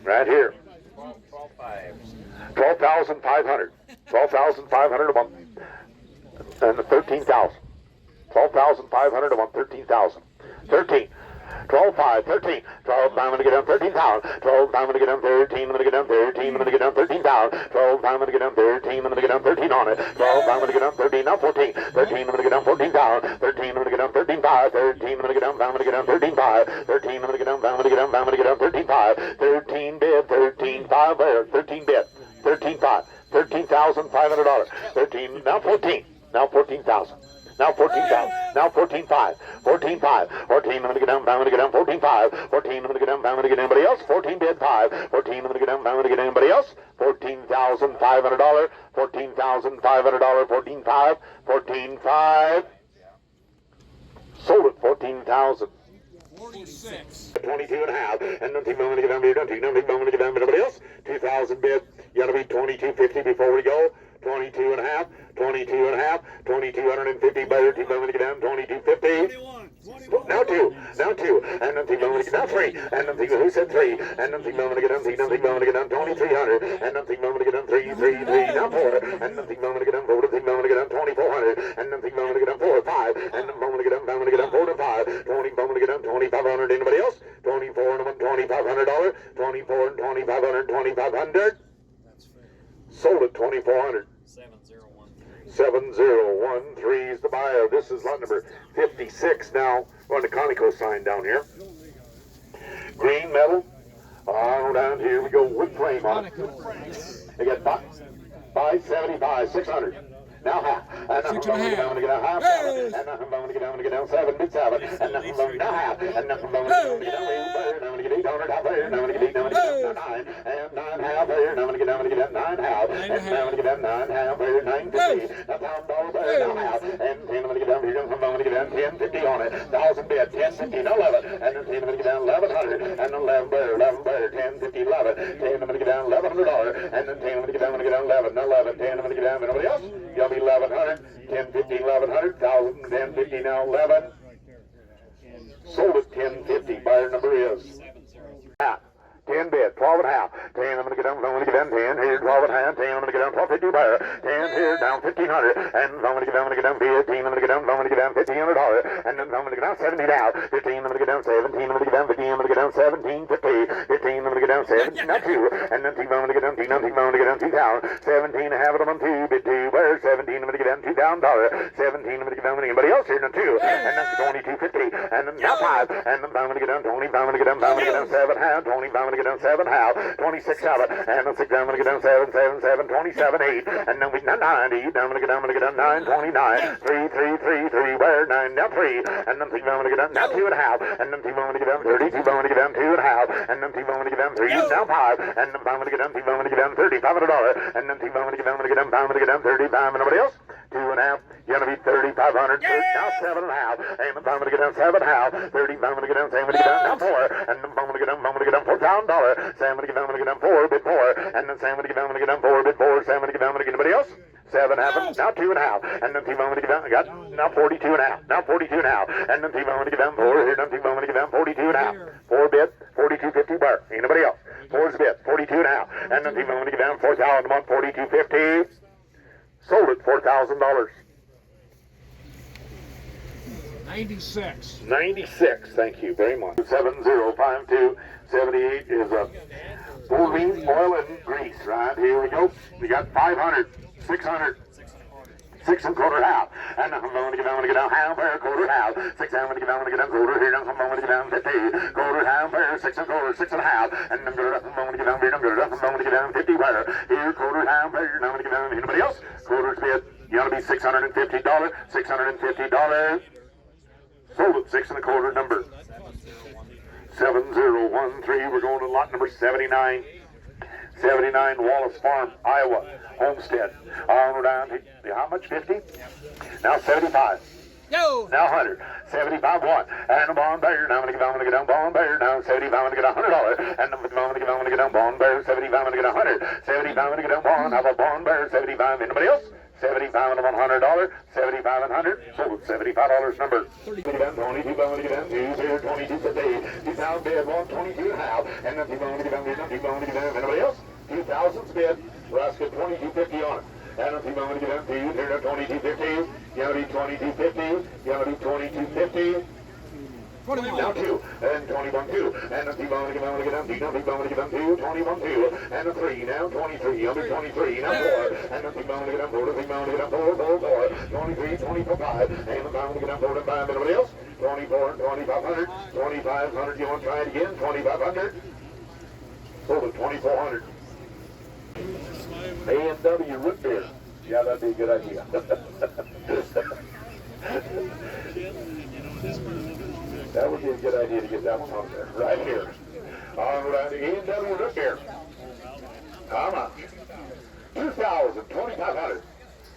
Right here. 12,500. 12,500 a month. And 13,000. 12,500 a month. 13,000. 13. 12, 5, 13, 12, I'm going to get down 13,000, 12, I'm going to get down 13, I'm going to get down 13, I'm going to get down 13,000, 12, I'm going to get down 13, I'm going to get down 13 on it, 12, I'm going to get down 13, now 14, 13, I'm going to get down 14,000, 13, I'm going to get down 13, 5, 13, 13, I'm gonna get down, I'm gonna get down, 13.5, 13, I'm gonna get down, I'm gonna get down, I'm gonna get down, 13.5, 13 bid, 13.5 there, 13 bid, 13.5, $13,500, 13, now 14, now 14,000. Now 14,000. Now 14.5. 14.5. 14. I'm gonna get down. I'm gonna get down. 14.5. 14. I'm gonna get down. I'm gonna get anybody else. 14 bid 5. 14. I'm gonna get down. I'm gonna get anybody else. $14,500. $14,500. 14.5. 14.5. Sold it. 14,000. 46. 22 and a half. And nothing I'm gonna get down. Nothing I'm gonna get down. Anybody else? 2,000 bid. You gotta be 22.50 before we go. 22 and a half, 22 and a half, 2,250 by your team. I'm gonna get down, 22.50. Now two, and nothing I'm gonna get down 3, and nothing who said 3, and nothing I'm gonna get down 3, nothing I'm gonna get down 2,300, and nothing I'm gonna get down 3, now 4, and nothing I'm gonna get down 4, nothing I'm gonna get down 2,400, and nothing I'm gonna get down 4, 5, and I'm gonna get down 4 to 5, 20, I'm gonna get down 2,500. Anybody else? 24 and $2,500, 24 and 2,500, 2,500. Sold at 2,400. 7013 is the buyer. This is lot number 56 now. We're on the Conoco sign down here. Green metal. Down here we go with frame on it. They got 575, 600. Now half. And I'm going to get down half. And I'm going to get down 7, bid 7. And I'm going now half. And I'm going to get down 8, I'm going to get 800 half there. And I'm going to get 8, I'm going to get down 9. And 9 half there. And I'm going to get down 9 half. And I'm going to get down 9 half there. 950. Now $1,000 there. Now half. And 10 I'm going to get down here. I'm going to get down 1050 on it. 1,000 bid. 1050. Now 11. And then 10 I'm going to get down 1,100. And 11 there. 11 there. 1050. 11. 10 I'm going to get down $1,100. And then 10 I'm going to get down 11. Now 11. 10 I'm going to get down. Anybody else? You'll be 1,100. 1050. 1,100. 1,000. 1050. Now 11. Sold at 1050. Buyer number is 10 bid, 12 and a half. 10, I'm going to get down, I'm going to get down 10, here, 12 and a half, 10, I'm going to get down 1250 buyer. 10 here, down 1,500, and I'm going to get down, 15, I'm going to get down, I'm going to get down $1,500, and then I'm going to get down 70 now. 15, I'm going to get down 17, I'm going to get down 15, I'm going to get down 1750, 15, I'm going to get down 17, now 2, and then 2, I'm going to get down 2, nothing, I'm going to get down 2,000, 17, I have it on 2, bid 2, buyer, 17, I'm going to get down $2,000, 17, I'm going to get down anybody else here, now 2, and then 2250, and then now 5, and then I'm going to get down 20, I'm going to get down, I'm going to get down 7 half, 20, I'm going to get down 7 half, 26 7, and then 6, I'm going to get down 7, 7, 7, 27 8, and then we now 90, now I'm going to get down 9, 29, 3, 3, 3, 3, where 9, now 3, and then 3, I'm going to get down now 2 and a half, and then 2, I'm going to get down 30, 2, I'm going to get down 2 and a half, and then 2, I'm going to get down 3, now 5, and then I'm going to get down 2, I'm going to get down $3,500, and then 2, I'm going to get down, I'm going to get down 35, and nobody else? 2 and a half, you're going to be 3,500, now 7 and a half, and then I'm going to get down 7 and a half, 30, I'm going to get down, I'm going to get down now 4, and then I'm going to get down, $4,000, Sam, I'm going to get down 4, bid 4, and then Sam, I'm going to get down 4, bid 4, Sam, I'm going to get down, anybody else? 7 half, now 2 and a half, and then 2, I'm going to get down, I got now 42 and a half, now 42 and a half, and then 2, I'm going to get down 4, here, then 2, I'm going to get down 42 and a half, 4 bid, 42.50 bar, anybody else? 4's bid, 42 and a half, and then 2, I'm going to get down 4,000 a month, 42.50, sold at $4,000. 96. 96, thank you very much. 7052 78 is a full beans, oil, and grease. Right here we go. We got 500, 600, 6 and quarter half. And I'm going to get down half there, quarter half. 6, I'm going to get down quarter here. I'm going to get down 50, quarter half there, 6 and quarter, 6 and a half. And I'm going to get down here. I'm going to get down 50 there. Here, quarter half there. And I'm going to get down anybody else? Quarter's bid. You ought to be $650, $650. Sold at 6 and a quarter number. 7013. We're going to lot number 79. 79 Wallace Farm, Iowa, Homestead. On down to how much? 50? Now 75. Yo! Now 100. 75 1. And a bond bear. Now I'm going to get down bond bear. Now 75. I'm going to get $100. And I'm going to get down bond bear. 75. I'm going to get 100. 75. I'm going to get down bond. Have a bond bear. 75. Anybody else? 75 and $100, 75 and 100, sold $75 number. 22, I'm going to get down 2, 22, 50, 2,000 bid, 122 and a half, and then 2, I'm going to get down, anybody else? 2,000's bid, we're asking 22.50 on it. And then 2, I'm going to get down 2, here to 22.50, you have to be 22.50, you have to be 22.50, Now 2, and 21 2, and a T-bone to get down, T-bone to get down 2, 21 2, and a 3, now 23, under 23, now 4, and a T-bone to get down 4, T-bone to get down 4, 4, 4, 23, 24 5, and a bone to get down 4 and 5, anybody else? 24, 2500, 2500, you want to try it again? 2500, sold at 2400. A&W root beer. Yeah, that'd be a good idea. That would be a good idea to get that one on there, right here. All right, A&W root beer. How much? 2,000, 2,500.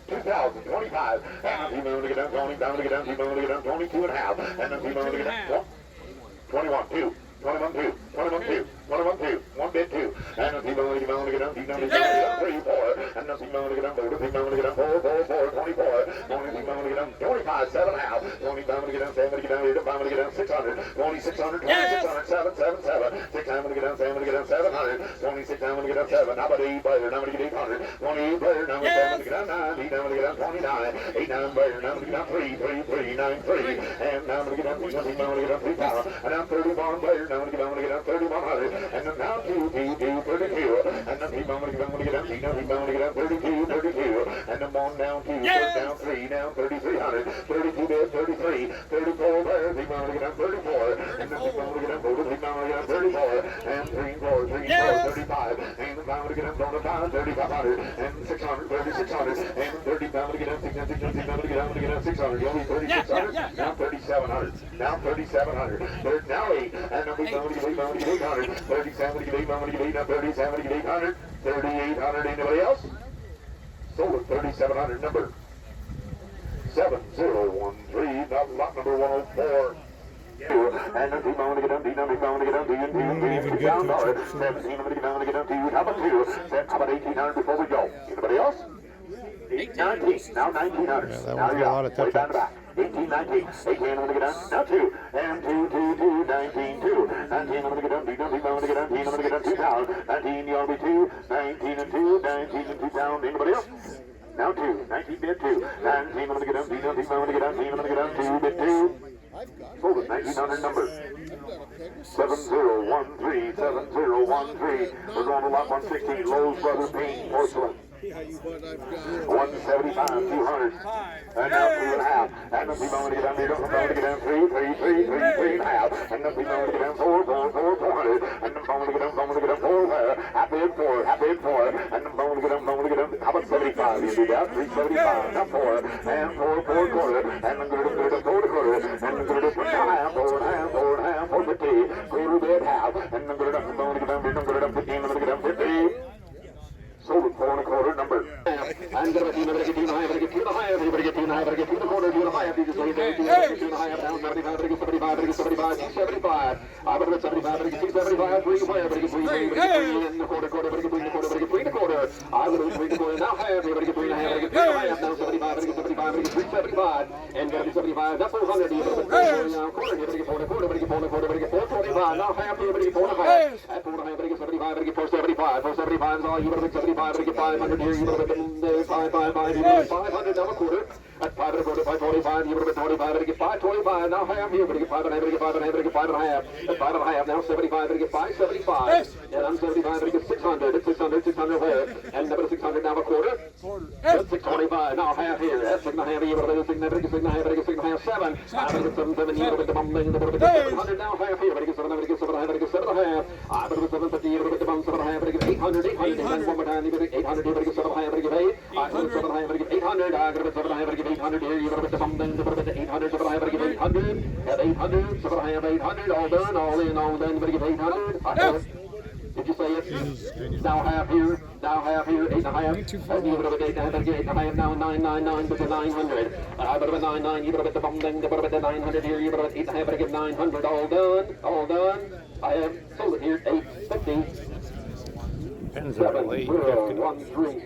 2,025. And T-bone to get down, T-bone to get down, T-bone to get down, 22 and a half. And then T-bone to get down, 21 2. 21 2, 21 2, 21 2, 1 bit 2, and a T-bone to get down, T-bone to get down, 3 4, and a T-bone to get down, T-bone to get down, 4 4 4, 24, only T-bone to get down, 25 7 half, 20 bone to get down, 7 to get down, 8 bone to get down, 600, 2600, 2600, 7 7 7, 6 time to get down, 7 to get down, 700, 26 time to get down, 7, how about 8 player, now to get 800, 28 player, now 7 to get down, 9, 8 now to get down, 29, 8 9 player, now to get down, 3 3 3, 9 3, and now to get down, 3 bone to get down, 3 power, and now 31 player, now to get down, 3,100, and then now 2, 32, and then T-bone to get down, T-bone to get down, 32, 32, and then 1 down 2, down 3, down 3,300, 32 bid, 33, 34 there, T-bone to get down, 34, and then T-bone to get down, T-bone to get down, 34, and 3 4, 3 4, 35, and then T-bone to get down, 3,500, and 600, 3,600, and 30 pound to get down, 600, T-bone to get down, 600, you'll be 3,600, now 3,700, now 3,700, now 8, and then T-bone to get 800, 37 to get 800, to get 800, 37 to get 800, 3,800, anybody else? Sold at 3,700, number 7013, lot number 104. And then T-bone to get down, T-bone to get down, $2,000, $17 to get down, $2, how about 2, how about 1,800 before we go? Anybody else? 19, now 1,900, that now would be you're a lot of way down the touch-ups. back. 18, 19, 18, I'm going to get down, now 2, and 2, 2, 2, 19, 2, 19, I'm going to get down, 19, I'm going to get down, 19, I'm going to get down, 2,000, 19, you ought to be 2, 19 and 2, 19 and 2,000, anybody else? Now 2, 19 bid 2, 19, I'm going to get down, 19, I'm going to get down, 19, I'm going to get down, 2 bid 2, sold at 1,900 number. 7013, 7013, we're going to lot 116, Lowe's Brothers Paint Porcelain. 175, 200, and now 2.5, and the T-bone to get down, T-bone to get down, 3, 3, 3, 3, 3.5, and the T-bone to get down, 4, 4, 4, 400, and the bone to get down, 4 there, happy at 4, and the bone to get down, how about 75, you do that, 375, now 4, and 4, 4 quarter, and the good of 4 quarter, and the good of 4.5, 4.5, 4.5, 450, quarter bid half, and the good of the bone to get down, 15, I'm going to get down, 50. Sold at 4 1/4 number. I'm going to get 2 and a half, get 2 and a half, everybody get 2 and a half, get 2 and a quarter, 2 and a half, you just lay there, 2 and a half, down 75, 75, 75, 75, I'm going to get 75, 275, 3 and 5, get 3 and a quarter, get 3 and a quarter, get 3 and a quarter, I'm going to get 3 and a quarter, now half, everybody get 3 and a half, get 3 and a half, now 75, get 75, get 375, and get 75, that's 400, you get 4 now, quarter, everybody get 4 and a quarter, everybody get 4 and a quarter, everybody get 425, now half, everybody get 4 and a half, at 4 and a half, everybody get 75, everybody get 475, 475 is all, you better get 75, everybody get 500 here, you better get 555, you better get 500, now a quarter, at 5 and a quarter, 525, you better get 25, everybody get 525, now half here, everybody get 5 and a half, everybody get 5 and a half, everybody get 5 and a half, at 5 and a half, now 75, everybody get 575, and I'm 75, everybody get 600, at 600, 600 there, and number 600, now a quarter, at 625, now half here, at 6 and a half, you better get 6 and a half, 6 and a half, 6 and a half, 7, I'm going to get 7, 7, you better get the bum, you better get 700, now half here, everybody get 7, everybody get 7 and a half, everybody get 7 and a half, I better get 750, you better get the bum, 7 and a half, everybody get 800, 800, and one more time, you better get 800, you better get 7 and a half, everybody get 8, I better get 7 and a half, everybody get 800, I better get 7 and a half, everybody get 800 here, you better get the bum, then you better get 800, 7 and a half, everybody get 800, at 800, 7 and a half, 800, all done, all in, all done, you better get 800, I got it. Did you say it? Now half here, 8 and a half, and you better get 8 and a half, 8 and a half, now 999, but the 900, I better get 99, you better get the bum, then you better get the 900 here, you better get 8 and a half, better get 900, all done, I have sold it here, 850. Depends on the late. 7013.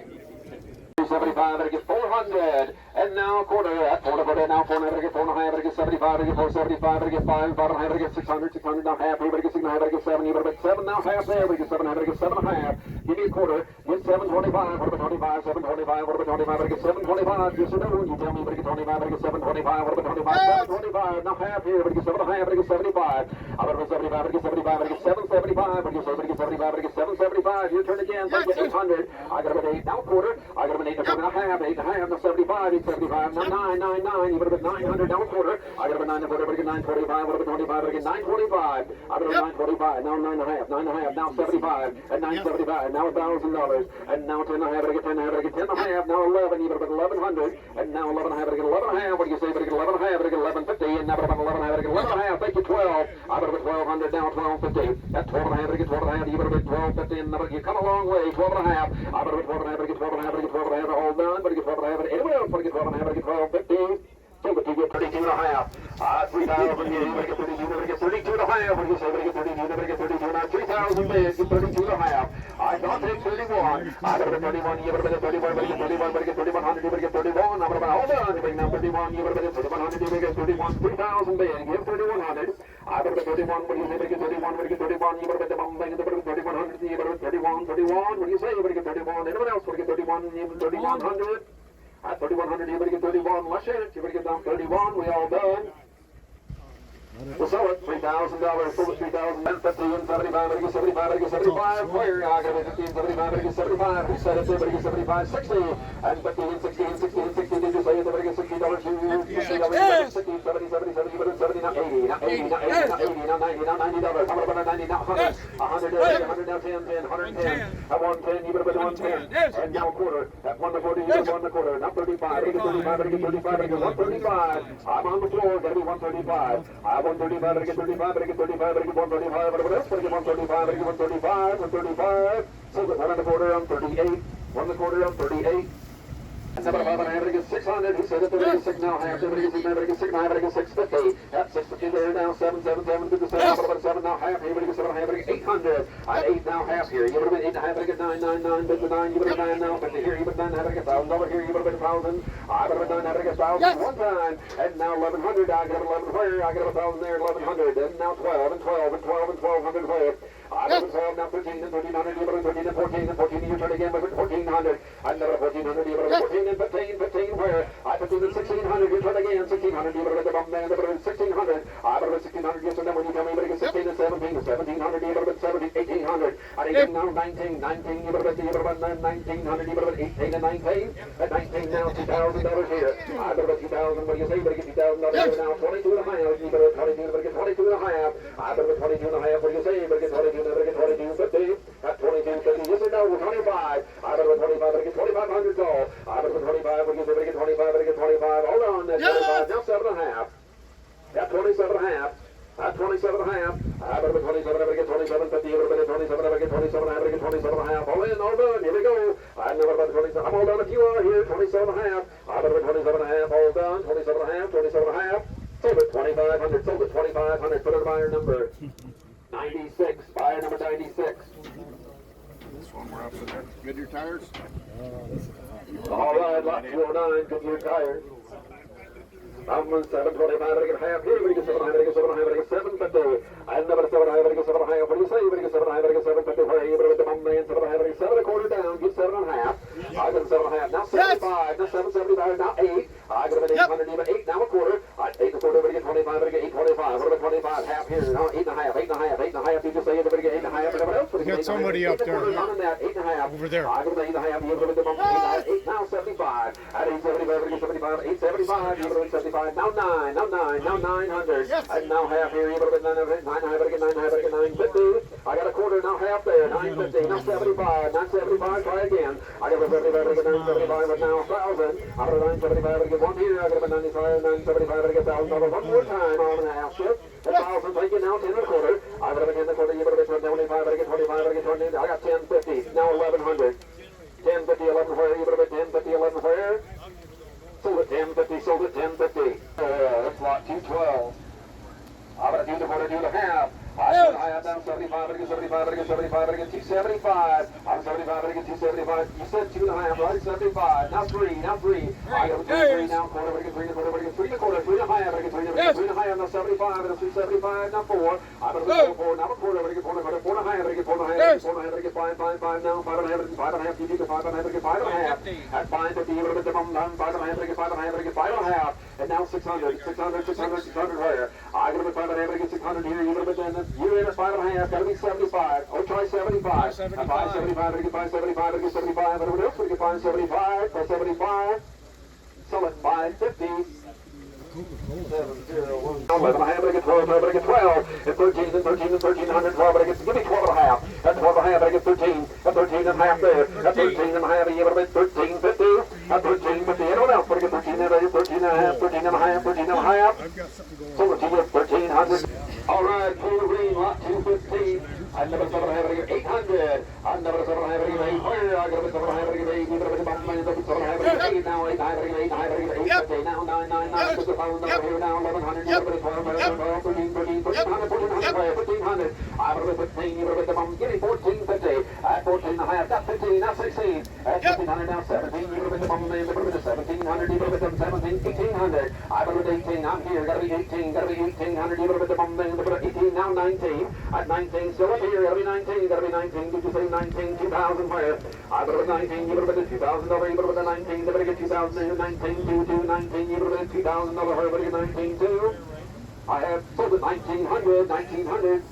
7 75, better get 400. And now quarter, at quarter, now 400, better get 4 and a half, better get 75, better get 475, better get 5, 5 and a half, better get 600, 600, now half, better get 6 and a half, better get 7, you better get 7, now half there, better get 7 and a half, better get 7 and a half. Give me a quarter, get 725, what about 25, 725, what about 25, better get 725, yes or no, you tell me, better get 25, better get 725, what about 25, 725, now half here, better get 7 and a half, better get 75, I better get 75, better get 75, better get 775, better get 75, better get 775, your turn again, better get 800, I got an 8, now quarter, I got an 8 and a half, 8 and a half, now 75, 875, now 999, you better get 900, now quarter, I got a 9 and a quarter, better get 925, what about 25, better get 925, I got a 925, now 9 and a half, 9 and a half, now 75, and 975, now $1,000, and now 10 and a half, better get 10 and a half, better get 10 and a half, now 11, you better get 1100, and now 11 and a half, better get 11 and a half, what do you say, better get 11 and a half, better get 1150, and now better get 11 and a half, better get 11 and a half, thank you, 12, I better get 1200, now 1250, at 12 and a half, better get 12 and a half, you better get 1250, and you come a long way, 12 and a half, I better get 12 and a half, better get 12 and a half, better get 12 and a half, hold on, better get 12 and a half, anyone else, better get 12 and a half, better get 1250, so but you get 32 and a half, 3,000, you better get 32, better get 32 and a half, what do you say, better get 32, better get 32, now 3,000 bids, get 32 and a half, I don't take 31, I better get 31, you better get 31, better get 31, better get 3100, you better get 31, I'm gonna hold on, you bring down 31, you better get 3100, you better get 31, 3,000 bids, give 3100, I better get 31, what do you say, better get 31, better get 31, you better get the one thing, better get 3100, you better get 31, 31, what do you say, you better get 31, anyone else better get 31, you better get 3100, at 3100, you better get 31, less chance, you better get down 31, we all done. We'll sell it, $3,000, sold it 3,000, and 15, 75, better get 75, better get 75, where, I got it, 15, 75, better get 75, we said it, better get 75, 60, and 15, 16, 16, 16, did you say it, better get $60, $60, 60, 70, 70, 70, you better 70, now 80, now 80, now 80, now 80, now 90, now $90, how about 90, now 100, 100, 100, now 10, 10, 110, at 110, you better bet 110, and now a quarter, at 1 and a quarter, you better 1 and a quarter, now 35, better get 35, better get 35, better get 135, I'm on the floor, gotta be 135, I 135, better get 35, better get 35, better get 135, whatever else, better get 135, better get 135, 135, so the 1 and a quarter on 38, 1 and a quarter on 38, and 7 and a half, better get 600, he said it, better get 6 now, half, better get 6, better get 6 now, better get 650, at 650 there now, 7, 7, 7, 57, 7 now, half, here, better get 7 and a half, better get 800, at 8 now, half here, you better get 8 and a half, better get 9, 9, 9, bid the 9, you better get 9 now, 50 here, you better 9, better get $1,000 here, you better get 1,000, I better get 9, better get 1,000, one time, and now 1,100, I get 11 where, I get 1,000 there, 1,100, and now 12, and 12, and 12, and 1,200 where, I better 12, now 13, and 1,300, you better 13, and 14, and 14, you turn again, but 1,400, and never 1,400, you better 14, and 15, 15 where, I 15, and 1,600, you turn again, 1,600, you better get the bum man, better 1,600, I better 1,600, yes, and then when you tell me, better get 16, and 17, and 1,700, you better get 17, 1,800, and 18, now 19, 19, you better get 1,900, you better get 18, and 19, at 19 now, $2,000 here, I better get 2,000, what do you say, better get $2,000 here now, 22 and a half, you better get 22, better get 22 and a half, I better get 22 and a half, what do you say, better get 22, better get 22, 50, at 22, 50, yes or no, 25, I better get 25, better get 2,500 call, I better get 25, what do you say, better get 25, better get 25, hold on, that's 25, now 7 and a half, at 27 and a half, at 27 and a half, I better get 27, I better get 27, 50, you better get 27, I better get 27, I better get 27 and a half, all in, all done, here we go, I know about the 27, I'm all done if you are here, 27 and a half, I better get 27 and a half, all done, 27 and a half, 27 and a half, sold it, 2,500, sold it, 2,500, put it buyer number 96, buyer number 96. This one we're up in there. Goodyear tires? All right, lot 209, Goodyear tires. I'm 725, better get half here, better get 7, better get 7, better get 750. I never 7, better get 7, what do you say? Better get 7, better get 750. Where you better get the bum man, 7, better get 7 and a quarter down, get 7 and a half. I got 7 and a half, now 75, now 775, now 8. I got an 800, even 8, now a quarter. 8 and a quarter, better get 25, better get 825. What about 25? Half here, now 8 and a half, 8 and a half, 8 and a half. You just say you better get 8 and a half, and everyone else better get 8 and a half. somebody up there. 8 and a half. Over there. I got 8 and a half, you better get the bum 8 now 75. At 875, better get 75, 875, you better get 75, now 9. Now 9, now 900, and now half here, you better get 900, 900, better get 900, better get 950, I got a quarter, now half there, 950, now 75, 975, try again, I got a 75, better get 975, but now 1,000, I got a 975, better get 1 here, I got a 95, 975, better get $1,000, one more time, on and a half shift, 1,000, thank you, now 10 and a quarter, I got a 10 and a quarter, you better get 25, better get 25, better get 20, I got 1050, now 1,100, 1050, 11 where, you better get 1050, 11 where, sold it 1050, sold it 1050. That's lot 212. I'm going to do the quarter, do the half. I have now 75, but again 75, but again 75, but again 275. I'm 75, but again 275. You said 2.5, right? 75. Now 3, now 3. I got 3, now quarter, but again 3 and a quarter, but again 3 and a quarter, 3 and a half, but again 3 and a half, 3 and a half, now 75, and 375, now 4. I'm going to 4, now a quarter, but again 4 and a quarter, 4 and a half, but again 4 and a half, 4 and a half, but again 5, 5, 5, now 5 and a half, 5 and a half, you do 5 and a half, but again 5 and a half. At 5, 50, a little bit, 5 and a half, but again 5 and a half, but again 5 and a half. And now 600, 600, 600, 600 here. I got to be 5 and a half, but again 600 here, you little bit, then you're in at 5 and a half, got to be 75. Oh, try 75. At 575, but again 575, but again 75, everybody else, but again 575, 575. Sell it 550. 11 and a half, but I get 12, but I get 12, and 13, and 13, and 13, 112, but I get, give me 12 and a half, at 12 and a half, but I get 13, at 13 and a half there, at 13 and a half, you would have been 13, 50, at 13, 50, anyone else, but I get 13 and a half, 13 and a half, 13 and a half, 13 and a half, I've got something going. so the team is 1300. All right, pull the green, lot 215. I never saw it have it 800. I never saw it have it 800. I got to saw it have it 800. You better bump my saw it have it 8 now. 8 now 999. Just a phone number here now 1100. You better 12, 13, 1400. I better 15. You better the bump. Give me 1450. At 14 and a half. That's 15. Now 16. At 1500 now 17. You better the bump. You better 1700. You better 17. 1800. I better 18. I'm here. Got to be 18. Got to be 1800. You better the bump. 18 now 19. At 19 still up here. Got to be 19. Got to be 19. Did you say 19? 2000 where? I better 19. You better get $2,000. You better get 19. You better get 2000. 19 2 19. You better get $2,000. Her better get 19 2. I have sold it 1900. 1900.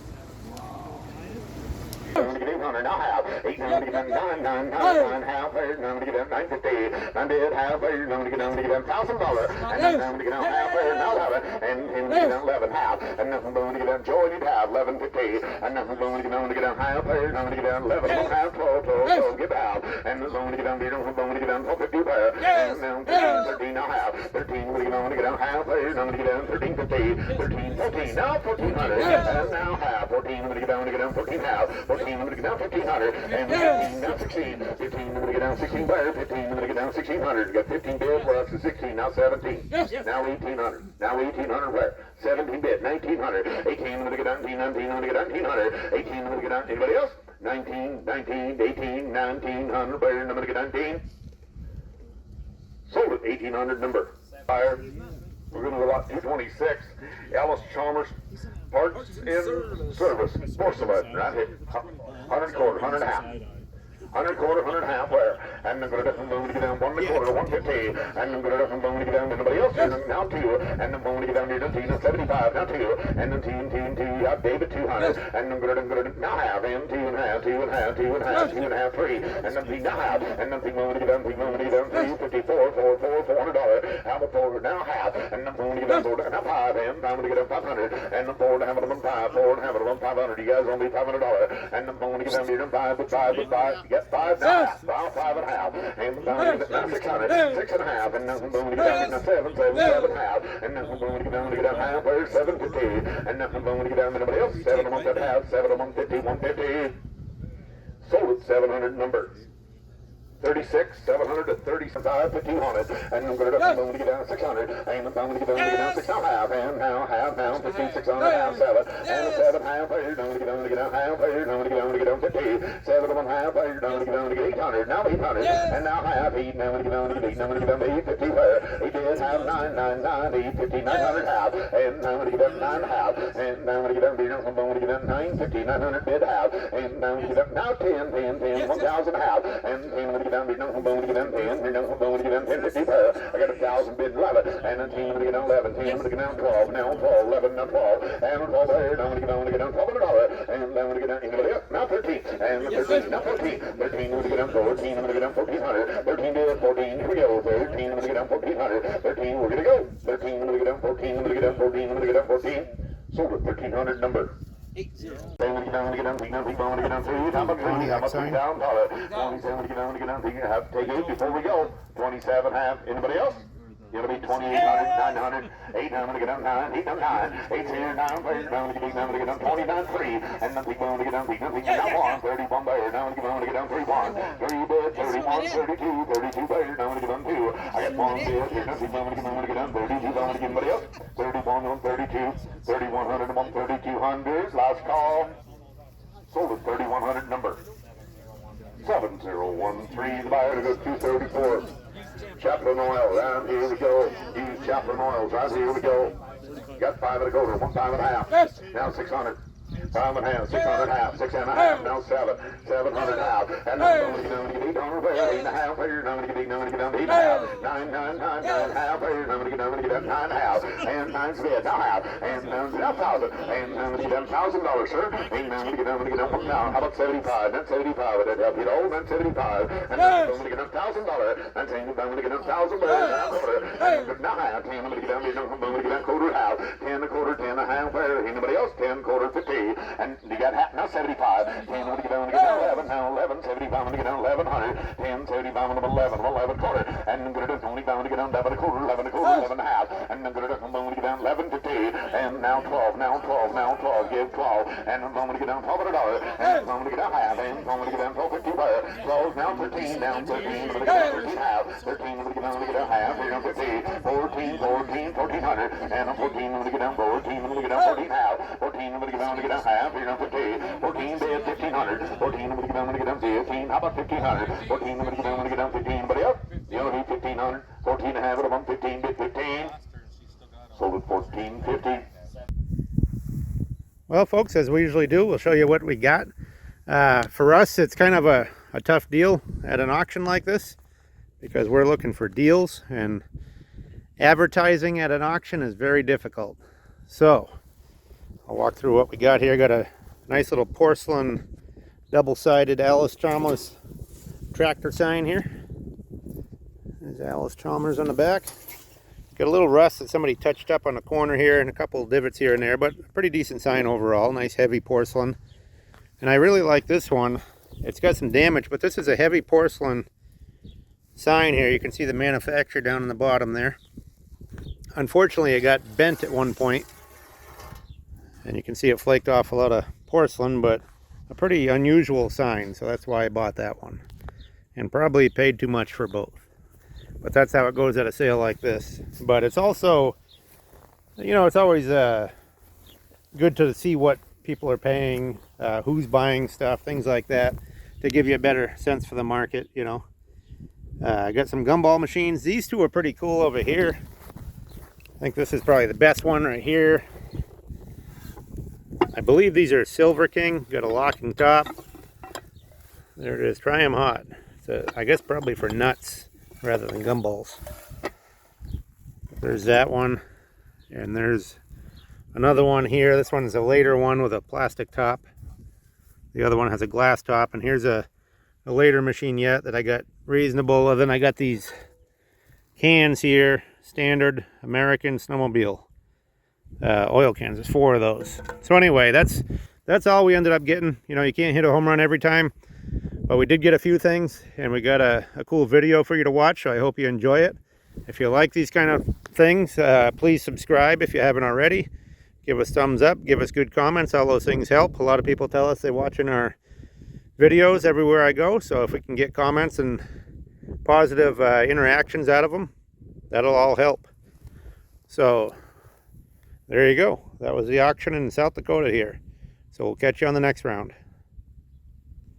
800 now half, 800 to get 999 half, 800 to get 950, 9 half, 800 to get $1,000, and then to get half, now 11, and 10 to get 11 half, and nothing going to get joy need half, 1150, and nothing going to get half, 800 to get 11 half, 12, get out, and there's only to get down here, going to get down 1250 there, and now 13 now half, 13 will get down half, 800 to get down 1350, 13, 14, now 1400, and now half, 14 will get down 14 half, 14 I'm going to get down 1500, and 15 now 16, 15 I'm going to get down 16 there, 15 I'm going to get down 1600, got 15 bids, well that's 16, now 17, now 1800, now 1800 where? 17 bid, 1900, 18 I'm going to get down 19, 19 I'm going to get down 1900, 18 I'm going to get down, anybody else? 19, 19, 18, 1900 where? I'm going to get 19, sold it, 1800 number, fire. We're going to go lot 226, Alice Chalmers, parts in service, porcelain, right here, 100 quarter, 100 and a half. 100 quarter, 100 and a half where? And I'm going to get down 1 quarter, 150, and I'm going to get down to anybody else here, now 2, and I'm going to get down here to 75, now 2, and then 2, I've David 200, and I'm going to now have him 2 and a half, 2 and a half, 2 and a half, 2 and a half, 3, and then now have, and then I'm going to get down 354, $400, have a 4, now have, and I'm going to get down 4, now 5, and I'm going to get down 500, and I'm 4 to have it on 5, 4 and have it on 500, you guys only $500, and I'm going to get down here to 5 with 5 with 5, you get 5 now, 5 and a half, and I'm now 600, 6 and a half, and now I'm going to get down to 7 and a half, and now I'm going to get down half, where's 750, and now I'm going to get down to anybody else, 7 among that half, 7 among 50, 150, sold at 700 number. 36, 700 to 35 to 200, and I'm going to get down 600, and I'm going to get down 6 now half, and now half, now 50, 600, half, 7, and 7 half, I'm going to get down half, I'm going to get down 50, 7 of them half, I'm going to get 800, now 800, and now half, 8, now I'm going to get down 8, now I'm going to get down 850, where 8 is half, 999, 850, 900 half, and now I'm going to get down 9 half, and now I'm going to get down, I'm going to get down 950, 900 bid half, and now I'm going to get down now 10, 1,000 half, and I'm going to get down, I'm going to get down 10, I'm going to get down 1050 per, I got 1,000 bid 11, and then 10, I'm going to get down 11, 10, I'm going to get down 12, now 12, 11, now 12, and 12 there, now I'm going to get down $1,200, and then I'm going to get down, anybody else? Now 13, and 13, now 14, 13, I'm going to get down 14, I'm going to get down 1,400, 13 to 14, here we go, 13, I'm going to get down 1,400, 13, we're going to go, 13, I'm going to get down 14, I'm going to get down 14, I'm going to get down 14, sold at 1,300 number. 80. I'm going to get down 3, how about 3 down, dollar, 27, get down, have to take 8 before we go, 27 half, anybody else? It'll be 2,800, 900, 8, I'm going to get down 9, 8 down 9, 8 here, 9, I'm going to get down 29, 3, and then we're going to get down, now 1, 31 there, now I'm going to get down 3, 1, 3 bid, 30, 31, 32, 32 pairs. Now I'm gonna get on two. I got one bid. Here's nothing. I'm gonna get on 32. I'm gonna get somebody else. 31 on 32, 3100 on 3200. Last call. Sold at 3100 number. 7013. The buyer to go 234. Chaplain oil. Round here we go. Use Chaplain oils. Right here we go. Got 5 at a quarter. 1 5 and a half. Now 600. 5 and a half, 600 half, 6 and a half, now 7, 700 half, and now I'm going to get 800 pairs, 8 and a half pairs, now I'm going to get down to 8 and a half, 9, 9, 9, 9 half pairs, now I'm going to get down to 9 and a half, and 9's bid, now half, and now 1,000, and now I'm going to get down $1,000, sir, and now I'm going to get down, now, how about 75, that's 75, would that help you at all, that's 75, and now I'm going to get down $1,000, that's saying I'm going to get down 1,000 pairs, now quarter, and now half, 10, I'm going to get down quarter half, 10 a quarter, 10 a half pairs, anybody else, 10 quarter, 50, and you got half, now 75, 10, I'm going to get down 11, now 11, 75, I'm going to get down 1100, 10, 75, I'm going to 11 quarter, and I'm going to do 25, I'm going to get down 11 a quarter, 11 a quarter, 11 and a half, and I'm going to get down 11, 50, and now 12, now 12, now 12, give 12, and I'm going to get down $1,200, and I'm going to get down half, and I'm going to get down 1250, 12, now 13, down 13, I'm going to get down 13 half, 13, I'm going to get down half, here, 15, 14, 14, 1400, and I'm 14, I'm going to get down 14, I'm going to get down 14 half, 14, I'm going to get down half, here, 15, 14, bid, 1500, 14, I'm going to get down 15, how about 1500, 14, I'm going to get down 15, anybody else? You know, 1500, 14 and a half, I'm 15, bid 15, sold at 1450. Well, folks, as we usually do, we'll show you what we got. For us, it's kind of a tough deal at an auction like this because we're looking for deals, and advertising at an auction is very difficult. So I'll walk through what we got here. Got a nice little porcelain double-sided Alice Chalmers tractor sign here. There's Alice Chalmers on the back. Got a little rust that somebody touched up on the corner here and a couple of divots here and there, but a pretty decent sign overall. Nice heavy porcelain. And I really like this one. It's got some damage, but this is a heavy porcelain sign here. You can see the manufacturer down in the bottom there. Unfortunately, it got bent at one point, and you can see it flaked off a lot of porcelain, but a pretty unusual sign, so that's why I bought that one. And probably paid too much for both. But that's how it goes at a sale like this. But it's also, you know, it's always good to see what people are paying, who's buying stuff, things like that, to give you a better sense for the market, you know. I got some gumball machines. These two are pretty cool over here. I think this is probably the best one right here. I believe these are Silver King. Got a locking top. There it is. Try them hot. So I guess probably for nuts rather than gumballs. There's that one, and there's another one here. This one's a later one with a plastic top. The other one has a glass top, and here's a later machine yet that I got reasonable. And then I got these cans here, standard American snowmobile oil cans. There's 4 of those. So anyway, that's all we ended up getting. You know, you can't hit a home run every time, but we did get a few things, and we got a cool video for you to watch, so I hope you enjoy it. If you like these kind of things, please subscribe if you haven't already. Give us thumbs up, give us good comments. All those things help. A lot of people tell us they're watching our videos everywhere I go, so if we can get comments and positive interactions out of them, that'll all help. So there you go. That was the auction in South Dakota here. So we'll catch you on the next round.